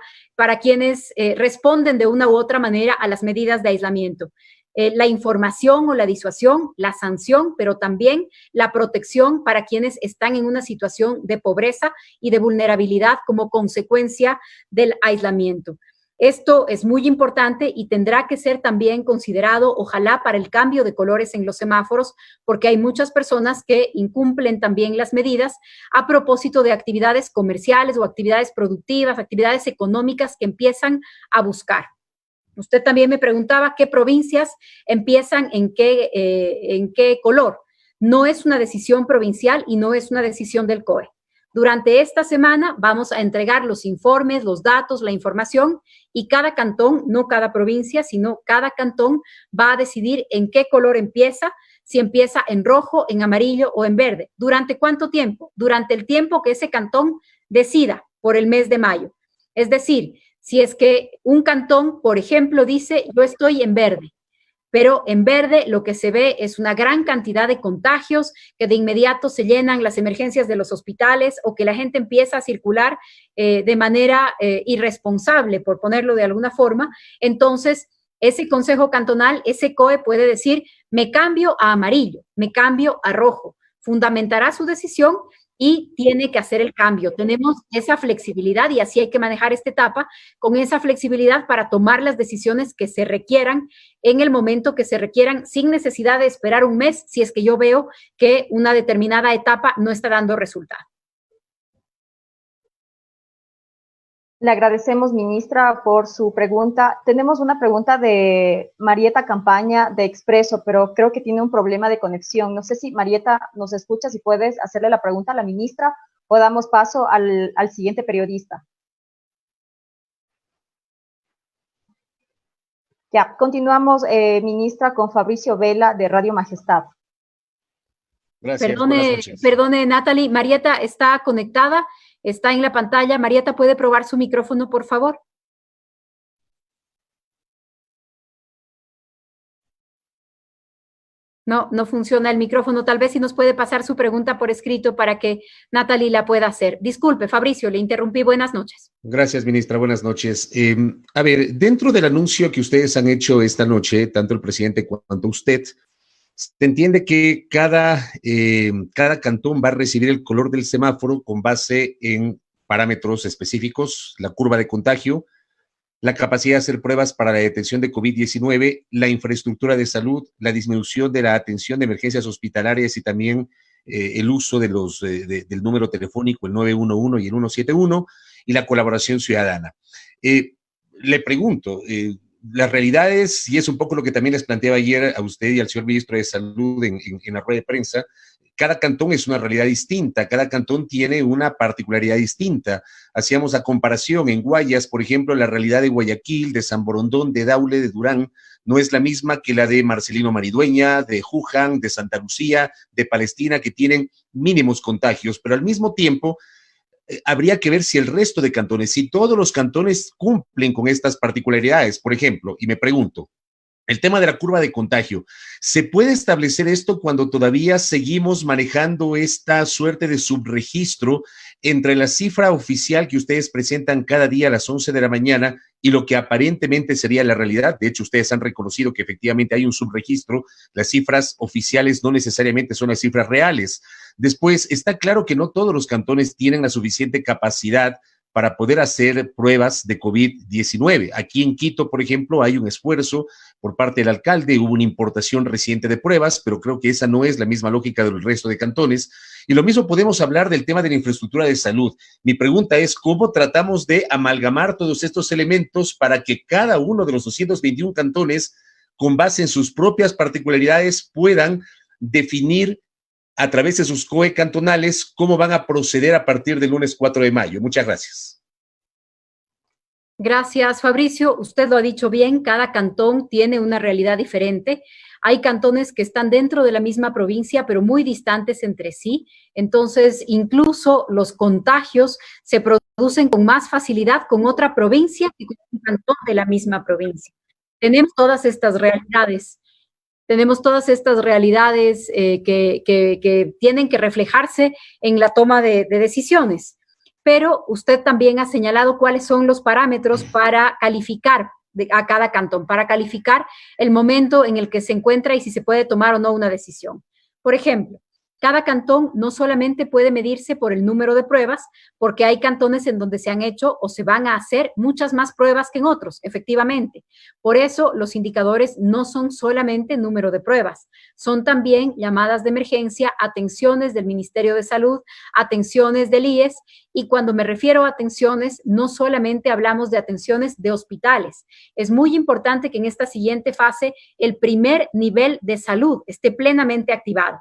quienes responden de una u otra manera a las medidas de aislamiento. La información o la disuasión, la sanción, pero también la protección para quienes están en una situación de pobreza y de vulnerabilidad como consecuencia del aislamiento. Esto es muy importante y tendrá que ser también considerado, ojalá, para el cambio de colores en los semáforos, porque hay muchas personas que incumplen también las medidas a propósito de actividades comerciales o actividades productivas, actividades económicas que empiezan a buscar. Usted también me preguntaba qué provincias empiezan en qué color. No es una decisión provincial y no es una decisión del COE. Durante esta semana vamos a entregar los informes, los datos, la información y cada cantón, no cada provincia, sino cada cantón va a decidir en qué color empieza, si empieza en rojo, en amarillo o en verde. ¿Durante cuánto tiempo? Durante el tiempo que ese cantón decida por el mes de mayo. Es decir, si es que un cantón, por ejemplo, dice yo estoy en verde, pero en verde lo que se ve es una gran cantidad de contagios que de inmediato se llenan las emergencias de los hospitales o que la gente empieza a circular de manera irresponsable, por ponerlo de alguna forma. Entonces, ese consejo cantonal, ese COE puede decir, me cambio a amarillo, me cambio a rojo. Fundamentará su decisión y tiene que hacer el cambio. Tenemos esa flexibilidad y así hay que manejar esta etapa con esa flexibilidad para tomar las decisiones que se requieran en el momento que se requieran sin necesidad de esperar un mes si es que yo veo que una determinada etapa no está dando resultado. Le agradecemos, ministra, por su pregunta. Tenemos una pregunta de Marieta Campaña de Expreso, pero creo que tiene un problema de conexión. No sé si Marieta nos escucha, si puedes hacerle la pregunta a la ministra o damos paso al siguiente periodista. Ya, continuamos, ministra, con Fabricio Vela de Radio Majestad. Gracias, buenas noches. Perdone, Natalie, Marieta está conectada, está en la pantalla. Marieta, ¿puede probar su micrófono, por favor? No, no funciona el micrófono. Tal vez si nos puede pasar su pregunta por escrito para que Natalie la pueda hacer. Disculpe, Fabricio, le interrumpí. Buenas noches. Gracias, ministra. Buenas noches. A ver, dentro del anuncio que ustedes han hecho esta noche, tanto el presidente cuanto usted, se entiende que cada cantón va a recibir el color del semáforo con base en parámetros específicos, la curva de contagio, la capacidad de hacer pruebas para la detección de COVID-19, la infraestructura de salud, la disminución de la atención de emergencias hospitalarias y también el uso de del número telefónico, el 911 y el 171, y la colaboración ciudadana. Le pregunto, las realidades, y es un poco lo que también les planteaba ayer a usted y al señor ministro de Salud en la rueda de prensa, cada cantón es una realidad distinta, cada cantón tiene una particularidad distinta. Hacíamos la comparación en Guayas, por ejemplo, la realidad de Guayaquil, de San Borondón, de Daule, de Durán, no es la misma que la de Marcelino Maridueña, de Juján, de Santa Lucía, de Palestina, que tienen mínimos contagios, pero al mismo tiempo habría que ver si el resto de cantones, si todos los cantones cumplen con estas particularidades. Por ejemplo, y me pregunto, el tema de la curva de contagio, ¿se puede establecer esto cuando todavía seguimos manejando esta suerte de subregistro entre la cifra oficial que ustedes presentan cada día a las 11 de la mañana y lo que aparentemente sería la realidad? De hecho, ustedes han reconocido que efectivamente hay un subregistro, las cifras oficiales no necesariamente son las cifras reales. Después, está claro que no todos los cantones tienen la suficiente capacidad para poder hacer pruebas de COVID-19. Aquí en Quito, por ejemplo, hay un esfuerzo por parte del alcalde, hubo una importación reciente de pruebas, pero creo que esa no es la misma lógica del resto de cantones. Y lo mismo podemos hablar del tema de la infraestructura de salud. Mi pregunta es, ¿cómo tratamos de amalgamar todos estos elementos para que cada uno de los 221 cantones, con base en sus propias particularidades, puedan definir a través de sus COE cantonales cómo van a proceder a partir del lunes 4 de mayo? Muchas gracias. Gracias, Fabricio. Usted lo ha dicho bien, cada cantón tiene una realidad diferente. Hay cantones que están dentro de la misma provincia, pero muy distantes entre sí. Entonces, incluso los contagios se producen con más facilidad con otra provincia que con un cantón de la misma provincia. Tenemos todas estas realidades. Que tienen que reflejarse en la toma de decisiones. Pero usted también ha señalado cuáles son los parámetros para calificar a cada cantón, para calificar el momento en el que se encuentra y si se puede tomar o no una decisión. Por ejemplo, cada cantón no solamente puede medirse por el número de pruebas, porque hay cantones en donde se han hecho o se van a hacer muchas más pruebas que en otros, efectivamente. Por eso, los indicadores no son solamente número de pruebas, son también llamadas de emergencia, atenciones del Ministerio de Salud, atenciones del IES, y cuando me refiero a atenciones, no solamente hablamos de atenciones de hospitales. Es muy importante que en esta siguiente fase el primer nivel de salud esté plenamente activado.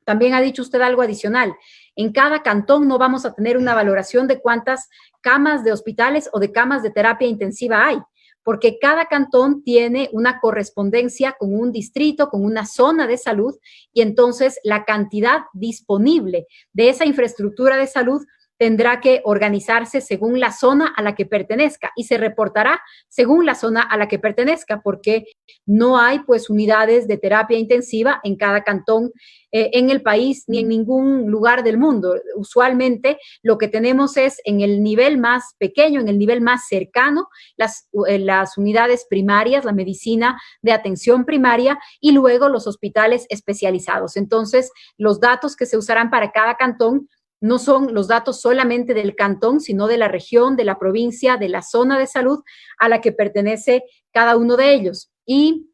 También ha dicho usted algo adicional. En cada cantón no vamos a tener una valoración de cuántas camas de hospitales o de camas de terapia intensiva hay, porque cada cantón tiene una correspondencia con un distrito, con una zona de salud, y entonces la cantidad disponible de esa infraestructura de salud tendrá que organizarse según la zona a la que pertenezca y se reportará según la zona a la que pertenezca, porque no hay pues unidades de terapia intensiva en cada cantón en el país ni en ningún lugar del mundo. Usualmente lo que tenemos es en el nivel más pequeño, en el nivel más cercano, las unidades primarias, la medicina de atención primaria y luego los hospitales especializados. Entonces, los datos que se usarán para cada cantón no son los datos solamente del cantón, sino de la región, de la provincia, de la zona de salud a la que pertenece cada uno de ellos. Y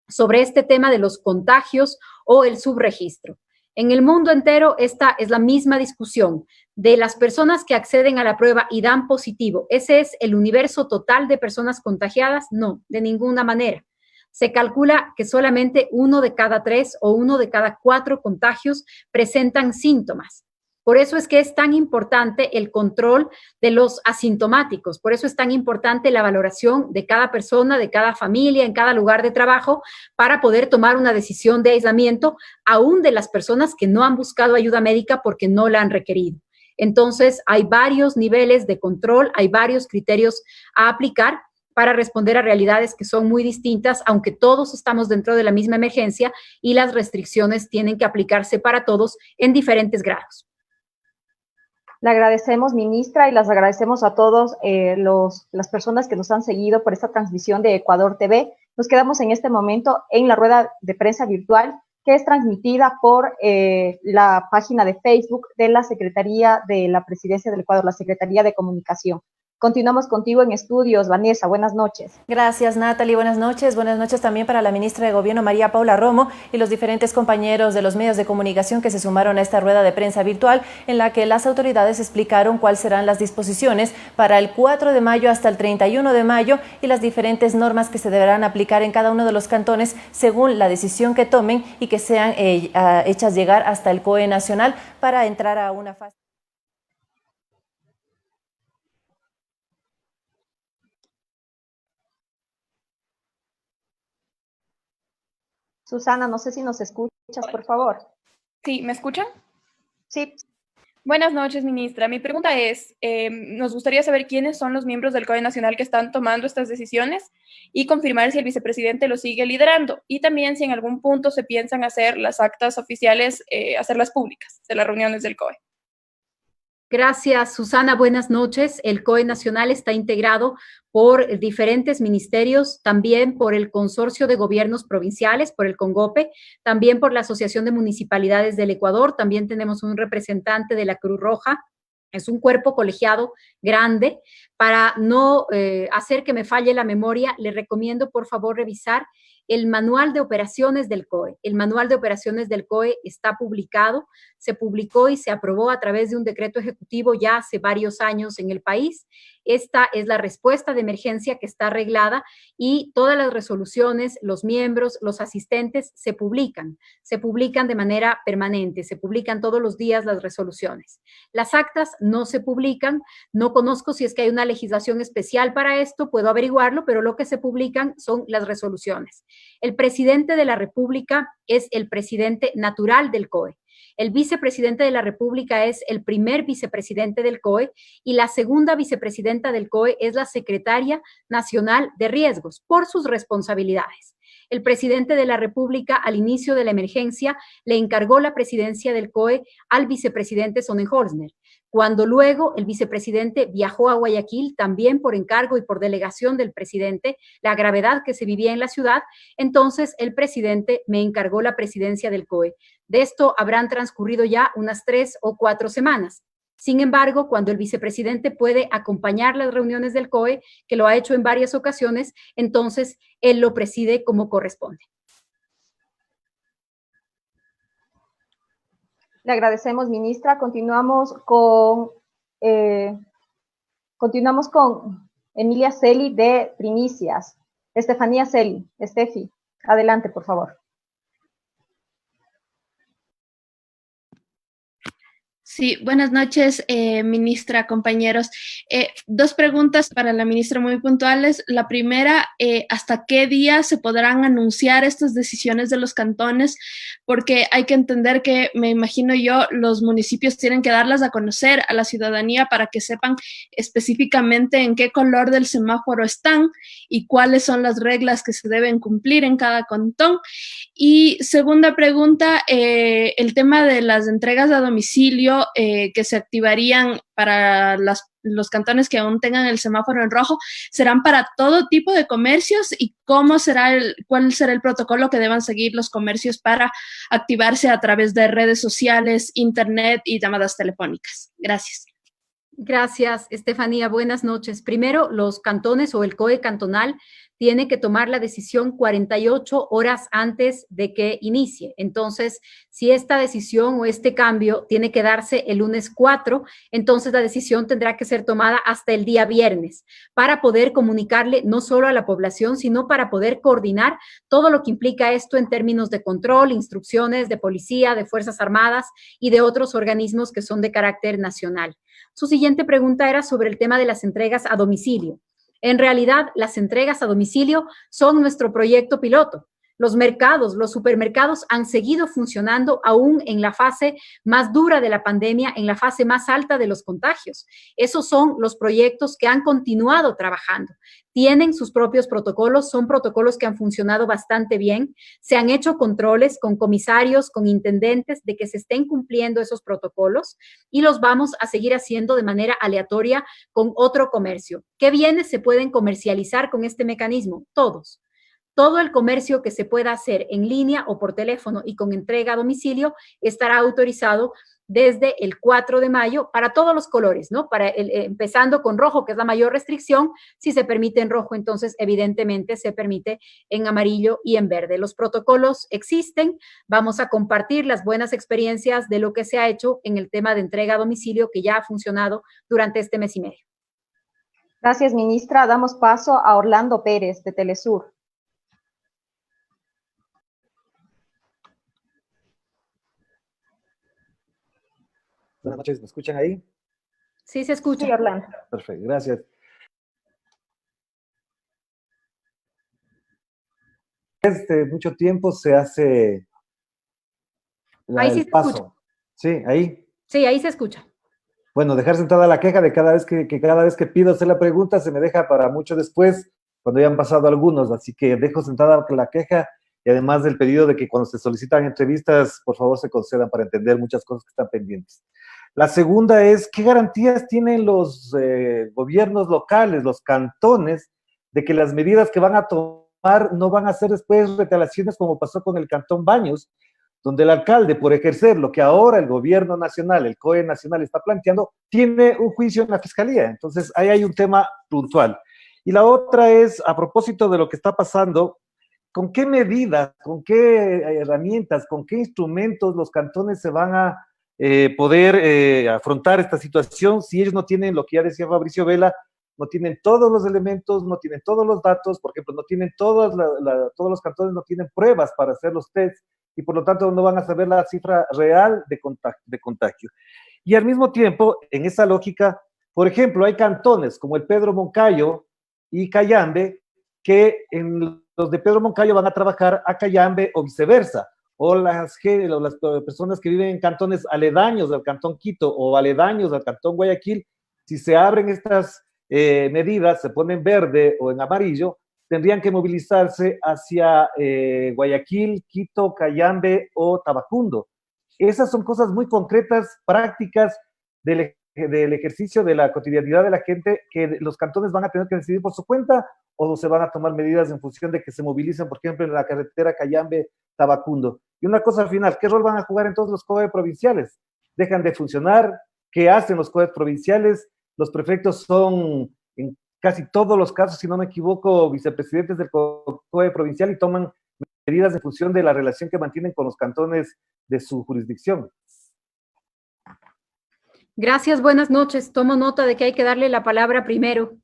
sobre este tema de los contagios o el subregistro. En el mundo entero esta es la misma discusión de las personas que acceden a la prueba y dan positivo. ¿Ese es el universo total de personas contagiadas? No, de ninguna manera. Se calcula que solamente 1 de cada 3 o 1 de cada 4 contagios presentan síntomas. Por eso es que es tan importante el control de los asintomáticos, por eso es tan importante la valoración de cada persona, de cada familia, en cada lugar de trabajo, para poder tomar una decisión de aislamiento, aún de las personas que no han buscado ayuda médica porque no la han requerido. Entonces, hay varios niveles de control, hay varios criterios a aplicar para responder a realidades que son muy distintas, aunque todos estamos dentro de la misma emergencia y las restricciones tienen que aplicarse para todos en diferentes grados. Le agradecemos, ministra, y las agradecemos a todos las personas que nos han seguido por esta transmisión de Ecuador TV. Nos quedamos en este momento en la rueda de prensa virtual que es transmitida por la página de Facebook de la Secretaría de la Presidencia del Ecuador, la Secretaría de Comunicación. Continuamos contigo en estudios. Vanessa, buenas noches. Gracias, Natalie. Buenas noches. Buenas noches también para la ministra de Gobierno, María Paula Romo, y los diferentes compañeros de los medios de comunicación que se sumaron a esta rueda de prensa virtual en la que las autoridades explicaron cuáles serán las disposiciones para el 4 de mayo hasta el 31 de mayo y las diferentes normas que se deberán aplicar en cada uno de los cantones según la decisión que tomen y que sean hechas llegar hasta el COE nacional para entrar a una fase. Susana, no sé si nos escuchas, por favor. Sí, ¿me escuchan? Sí. Buenas noches, ministra. Mi pregunta es, nos gustaría saber quiénes son los miembros del COE Nacional que están tomando estas decisiones y confirmar si el vicepresidente lo sigue liderando y también si en algún punto se piensan hacer las actas oficiales, hacerlas públicas de las reuniones del COE. Gracias, Susana. Buenas noches. El COE Nacional está integrado por diferentes ministerios, también por el Consorcio de Gobiernos Provinciales, por el CONGOPE, también por la Asociación de Municipalidades del Ecuador, también tenemos un representante de la Cruz Roja. Es un cuerpo colegiado grande. Para no hacer que me falle la memoria, le recomiendo por favor revisar el manual de operaciones del COE. El manual de operaciones del COE está publicado, se publicó y se aprobó a través de un decreto ejecutivo ya hace varios años en el país. Esta es la respuesta de emergencia que está arreglada y todas las resoluciones, los miembros, los asistentes se publican de manera permanente, se publican todos los días las resoluciones. Las actas no se publican, no conozco si es que hay una legislación especial para esto, puedo averiguarlo, pero lo que se publican son las resoluciones. El presidente de la República es el presidente natural del COE. El vicepresidente de la República es el primer vicepresidente del COE y la segunda vicepresidenta del COE es la secretaria nacional de riesgos por sus responsabilidades. El presidente de la República al inicio de la emergencia le encargó la presidencia del COE al vicepresidente Sonnenholzner. Cuando luego el vicepresidente viajó a Guayaquil, también por encargo y por delegación del presidente, la gravedad que se vivía en la ciudad, entonces el presidente me encargó la presidencia del COE. De esto habrán transcurrido ya unas 3 o 4 semanas. Sin embargo, cuando el vicepresidente puede acompañar las reuniones del COE, que lo ha hecho en varias ocasiones, entonces él lo preside como corresponde. Le agradecemos, ministra. Continuamos con Emilia Celi de Primicias. Estefanía Celi. Estefi, adelante, por favor. Sí, buenas noches, ministra, compañeros. 2 preguntas para la ministra muy puntuales. La primera, ¿hasta qué día se podrán anunciar estas decisiones de los cantones? Porque hay que entender que, me imagino yo, los municipios tienen que darlas a conocer a la ciudadanía para que sepan específicamente en qué color del semáforo están y cuáles son las reglas que se deben cumplir en cada cantón. Y segunda pregunta, el tema de las entregas a domicilio que se activarían para los cantones que aún tengan el semáforo en rojo, ¿serán para todo tipo de comercios? ¿Y cuál será el protocolo que deban seguir los comercios para activarse a través de redes sociales, internet y llamadas telefónicas? Gracias. Gracias, Estefanía. Buenas noches. Primero, los cantones o el COE cantonal tiene que tomar la decisión 48 horas antes de que inicie. Entonces, si esta decisión o este cambio tiene que darse el lunes 4, entonces la decisión tendrá que ser tomada hasta el día viernes para poder comunicarle no solo a la población, sino para poder coordinar todo lo que implica esto en términos de control, instrucciones de policía, de Fuerzas Armadas y de otros organismos que son de carácter nacional. Su siguiente pregunta era sobre el tema de las entregas a domicilio. En realidad, las entregas a domicilio son nuestro proyecto piloto. Los mercados, los supermercados han seguido funcionando aún en la fase más dura de la pandemia, en la fase más alta de los contagios. Esos son los proyectos que han continuado trabajando. Tienen sus propios protocolos, son protocolos que han funcionado bastante bien. Se han hecho controles con comisarios, con intendentes de que se estén cumpliendo esos protocolos y los vamos a seguir haciendo de manera aleatoria con otro comercio. ¿Qué bienes se pueden comercializar con este mecanismo? Todos. Todo el comercio que se pueda hacer en línea o por teléfono y con entrega a domicilio estará autorizado desde el 4 de mayo para todos los colores, ¿no? Empezando con rojo, que es la mayor restricción. Si se permite en rojo, entonces evidentemente se permite en amarillo y en verde. Los protocolos existen. Vamos a compartir las buenas experiencias de lo que se ha hecho en el tema de entrega a domicilio que ya ha funcionado durante este mes y medio. Gracias, ministra. Damos paso a Orlando Pérez, de Telesur. Buenas noches, ¿me escuchan ahí? Sí, se escucha. Sí, Orlando. Perfecto, gracias. Desde mucho tiempo se hace Ahí sí el se paso. escucha. Sí, ahí. Sí, ahí se escucha. Bueno, dejar sentada la queja de cada vez que pido hacer la pregunta se me deja para mucho después, cuando ya han pasado algunos. Así que dejo sentada la queja y además del pedido de que cuando se solicitan entrevistas, por favor se concedan para entender muchas cosas que están pendientes. La segunda es, ¿qué garantías tienen los gobiernos locales, los cantones, de que las medidas que van a tomar no van a ser después retaliaciones como pasó con el Cantón Baños, donde el alcalde, por ejercer lo que ahora el gobierno nacional, el COE nacional está planteando, tiene un juicio en la fiscalía? Entonces, ahí hay un tema puntual. Y la otra es, a propósito de lo que está pasando, ¿con qué medidas, con qué herramientas, con qué instrumentos los cantones se van a poder afrontar esta situación si ellos no tienen, lo que ya decía Fabricio Vela, no tienen todos los elementos, no tienen todos los datos? Por ejemplo, no tienen todos los cantones no tienen pruebas para hacer los tests y por lo tanto no van a saber la cifra real de contagio. Y al mismo tiempo, en esa lógica, por ejemplo, hay cantones como el Pedro Moncayo y Cayambe, que en los de Pedro Moncayo van a trabajar a Cayambe o viceversa, o las personas que viven en cantones aledaños al Cantón Quito o aledaños al Cantón Guayaquil, si se abren estas medidas, se ponen verde o en amarillo, tendrían que movilizarse hacia Guayaquil, Quito, Cayambe o Tabacundo. Esas son cosas muy concretas, prácticas del ejercicio de la cotidianidad de la gente, que los cantones van a tener que decidir por su cuenta o se van a tomar medidas en función de que se movilicen, por ejemplo, en la carretera Cayambe-Tabacundo. Y una cosa final, ¿qué rol van a jugar entonces los COE provinciales? ¿Dejan de funcionar? ¿Qué hacen los COE provinciales? Los prefectos son, en casi todos los casos, si no me equivoco, vicepresidentes del COE provincial y toman medidas en función de la relación que mantienen con los cantones de su jurisdicción. Gracias, buenas noches. Tomo nota de que hay que darle la palabra primero.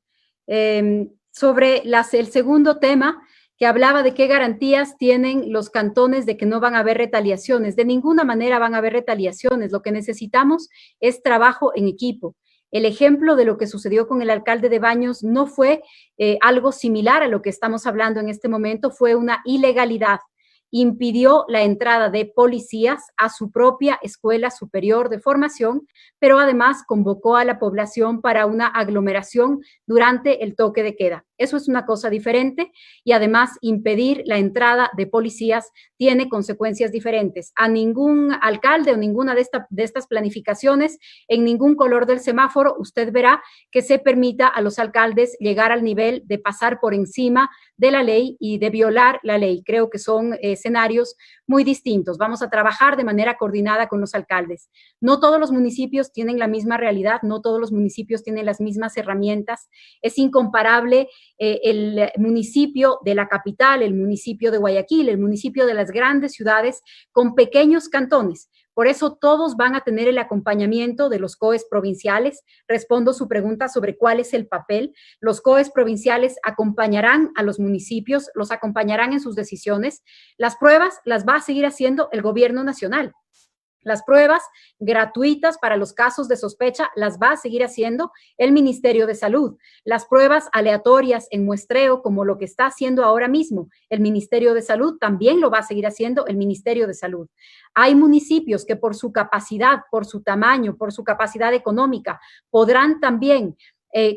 Sobre el segundo tema, que hablaba de qué garantías tienen los cantones de que no van a haber retaliaciones. De ninguna manera van a haber retaliaciones. Lo que necesitamos es trabajo en equipo. El ejemplo de lo que sucedió con el alcalde de Baños no fue algo similar a lo que estamos hablando en este momento, fue una ilegalidad. Impidió la entrada de policías a su propia escuela superior de formación, pero además convocó a la población para una aglomeración durante el toque de queda. Eso es una cosa diferente y además impedir la entrada de policías tiene consecuencias diferentes. A ningún alcalde o ninguna de estas planificaciones, en ningún color del semáforo, usted verá que se permita a los alcaldes llegar al nivel de pasar por encima de la ley y de violar la ley. Creo que son escenarios muy distintos. Vamos a trabajar de manera coordinada con los alcaldes. No todos los municipios tienen la misma realidad, no todos los municipios tienen las mismas herramientas. Es incomparable el municipio de la capital, el municipio de Guayaquil, el municipio de las grandes ciudades con pequeños cantones. Por eso todos van a tener el acompañamiento de los COEs provinciales. Respondo su pregunta sobre cuál es el papel. Los COEs provinciales acompañarán a los municipios, los acompañarán en sus decisiones. Las pruebas las va a seguir haciendo el gobierno nacional. Las pruebas gratuitas para los casos de sospecha las va a seguir haciendo el Ministerio de Salud. Las pruebas aleatorias en muestreo, como lo que está haciendo ahora mismo el Ministerio de Salud, también lo va a seguir haciendo el Ministerio de Salud. Hay municipios que por su capacidad, por su tamaño, por su capacidad económica, podrán también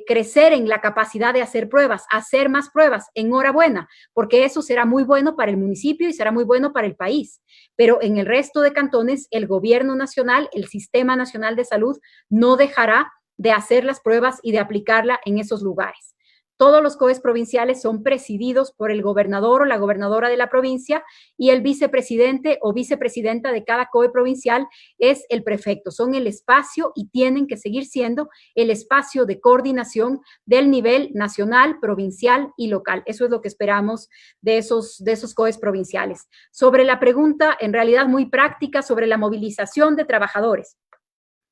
crecer en la capacidad de hacer pruebas, hacer más pruebas. Enhorabuena, porque eso será muy bueno para el municipio y será muy bueno para el país. Pero en el resto de cantones, el gobierno nacional, el Sistema Nacional de Salud, no dejará de hacer las pruebas y de aplicarla en esos lugares. Todos los COEs provinciales son presididos por el gobernador o la gobernadora de la provincia y el vicepresidente o vicepresidenta de cada COE provincial es el prefecto. Son el espacio y tienen que seguir siendo el espacio de coordinación del nivel nacional, provincial y local. Eso es lo que esperamos de esos COEs provinciales. Sobre la pregunta, en realidad muy práctica, sobre la movilización de trabajadores.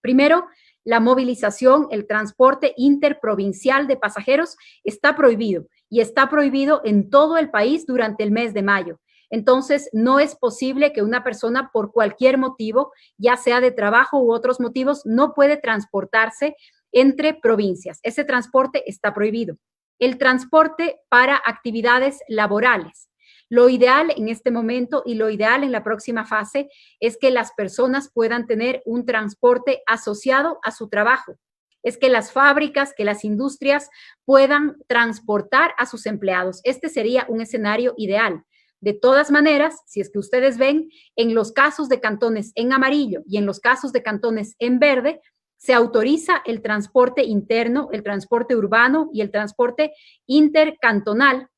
Primero, la movilización, el transporte interprovincial de pasajeros está prohibido y está prohibido en todo el país durante el mes de mayo. Entonces, no es posible que una persona por cualquier motivo, ya sea de trabajo u otros motivos, no puede transportarse entre provincias. Ese transporte está prohibido. El transporte para actividades laborales. Lo ideal en este momento y lo ideal en la próxima fase es que las personas puedan tener un transporte asociado a su trabajo. Es que las fábricas, que las industrias puedan transportar a sus empleados. Este sería un escenario ideal. De todas maneras, si es que ustedes ven, en los casos de cantones en amarillo y en los casos de cantones en verde, se autoriza el transporte interno, el transporte urbano y el transporte intercantonal,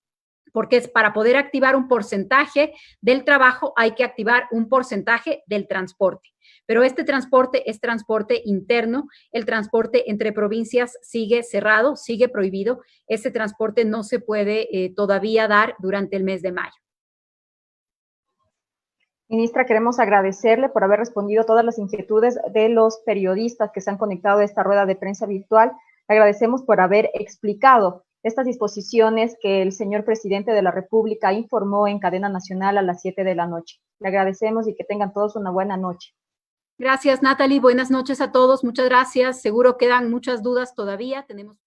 porque es para poder activar un porcentaje del trabajo hay que activar un porcentaje del transporte. Pero este transporte es transporte interno, el transporte entre provincias sigue cerrado, sigue prohibido. Ese transporte no se puede todavía dar durante el mes de mayo. Ministra, queremos agradecerle por haber respondido todas las inquietudes de los periodistas que se han conectado a esta rueda de prensa virtual. Le agradecemos por haber explicado estas disposiciones que el señor presidente de la República informó en cadena nacional a las 7 de la noche. Le agradecemos y que tengan todos una buena noche. Gracias, Natalie. Buenas noches a todos. Muchas gracias. Seguro quedan muchas dudas todavía. Tenemos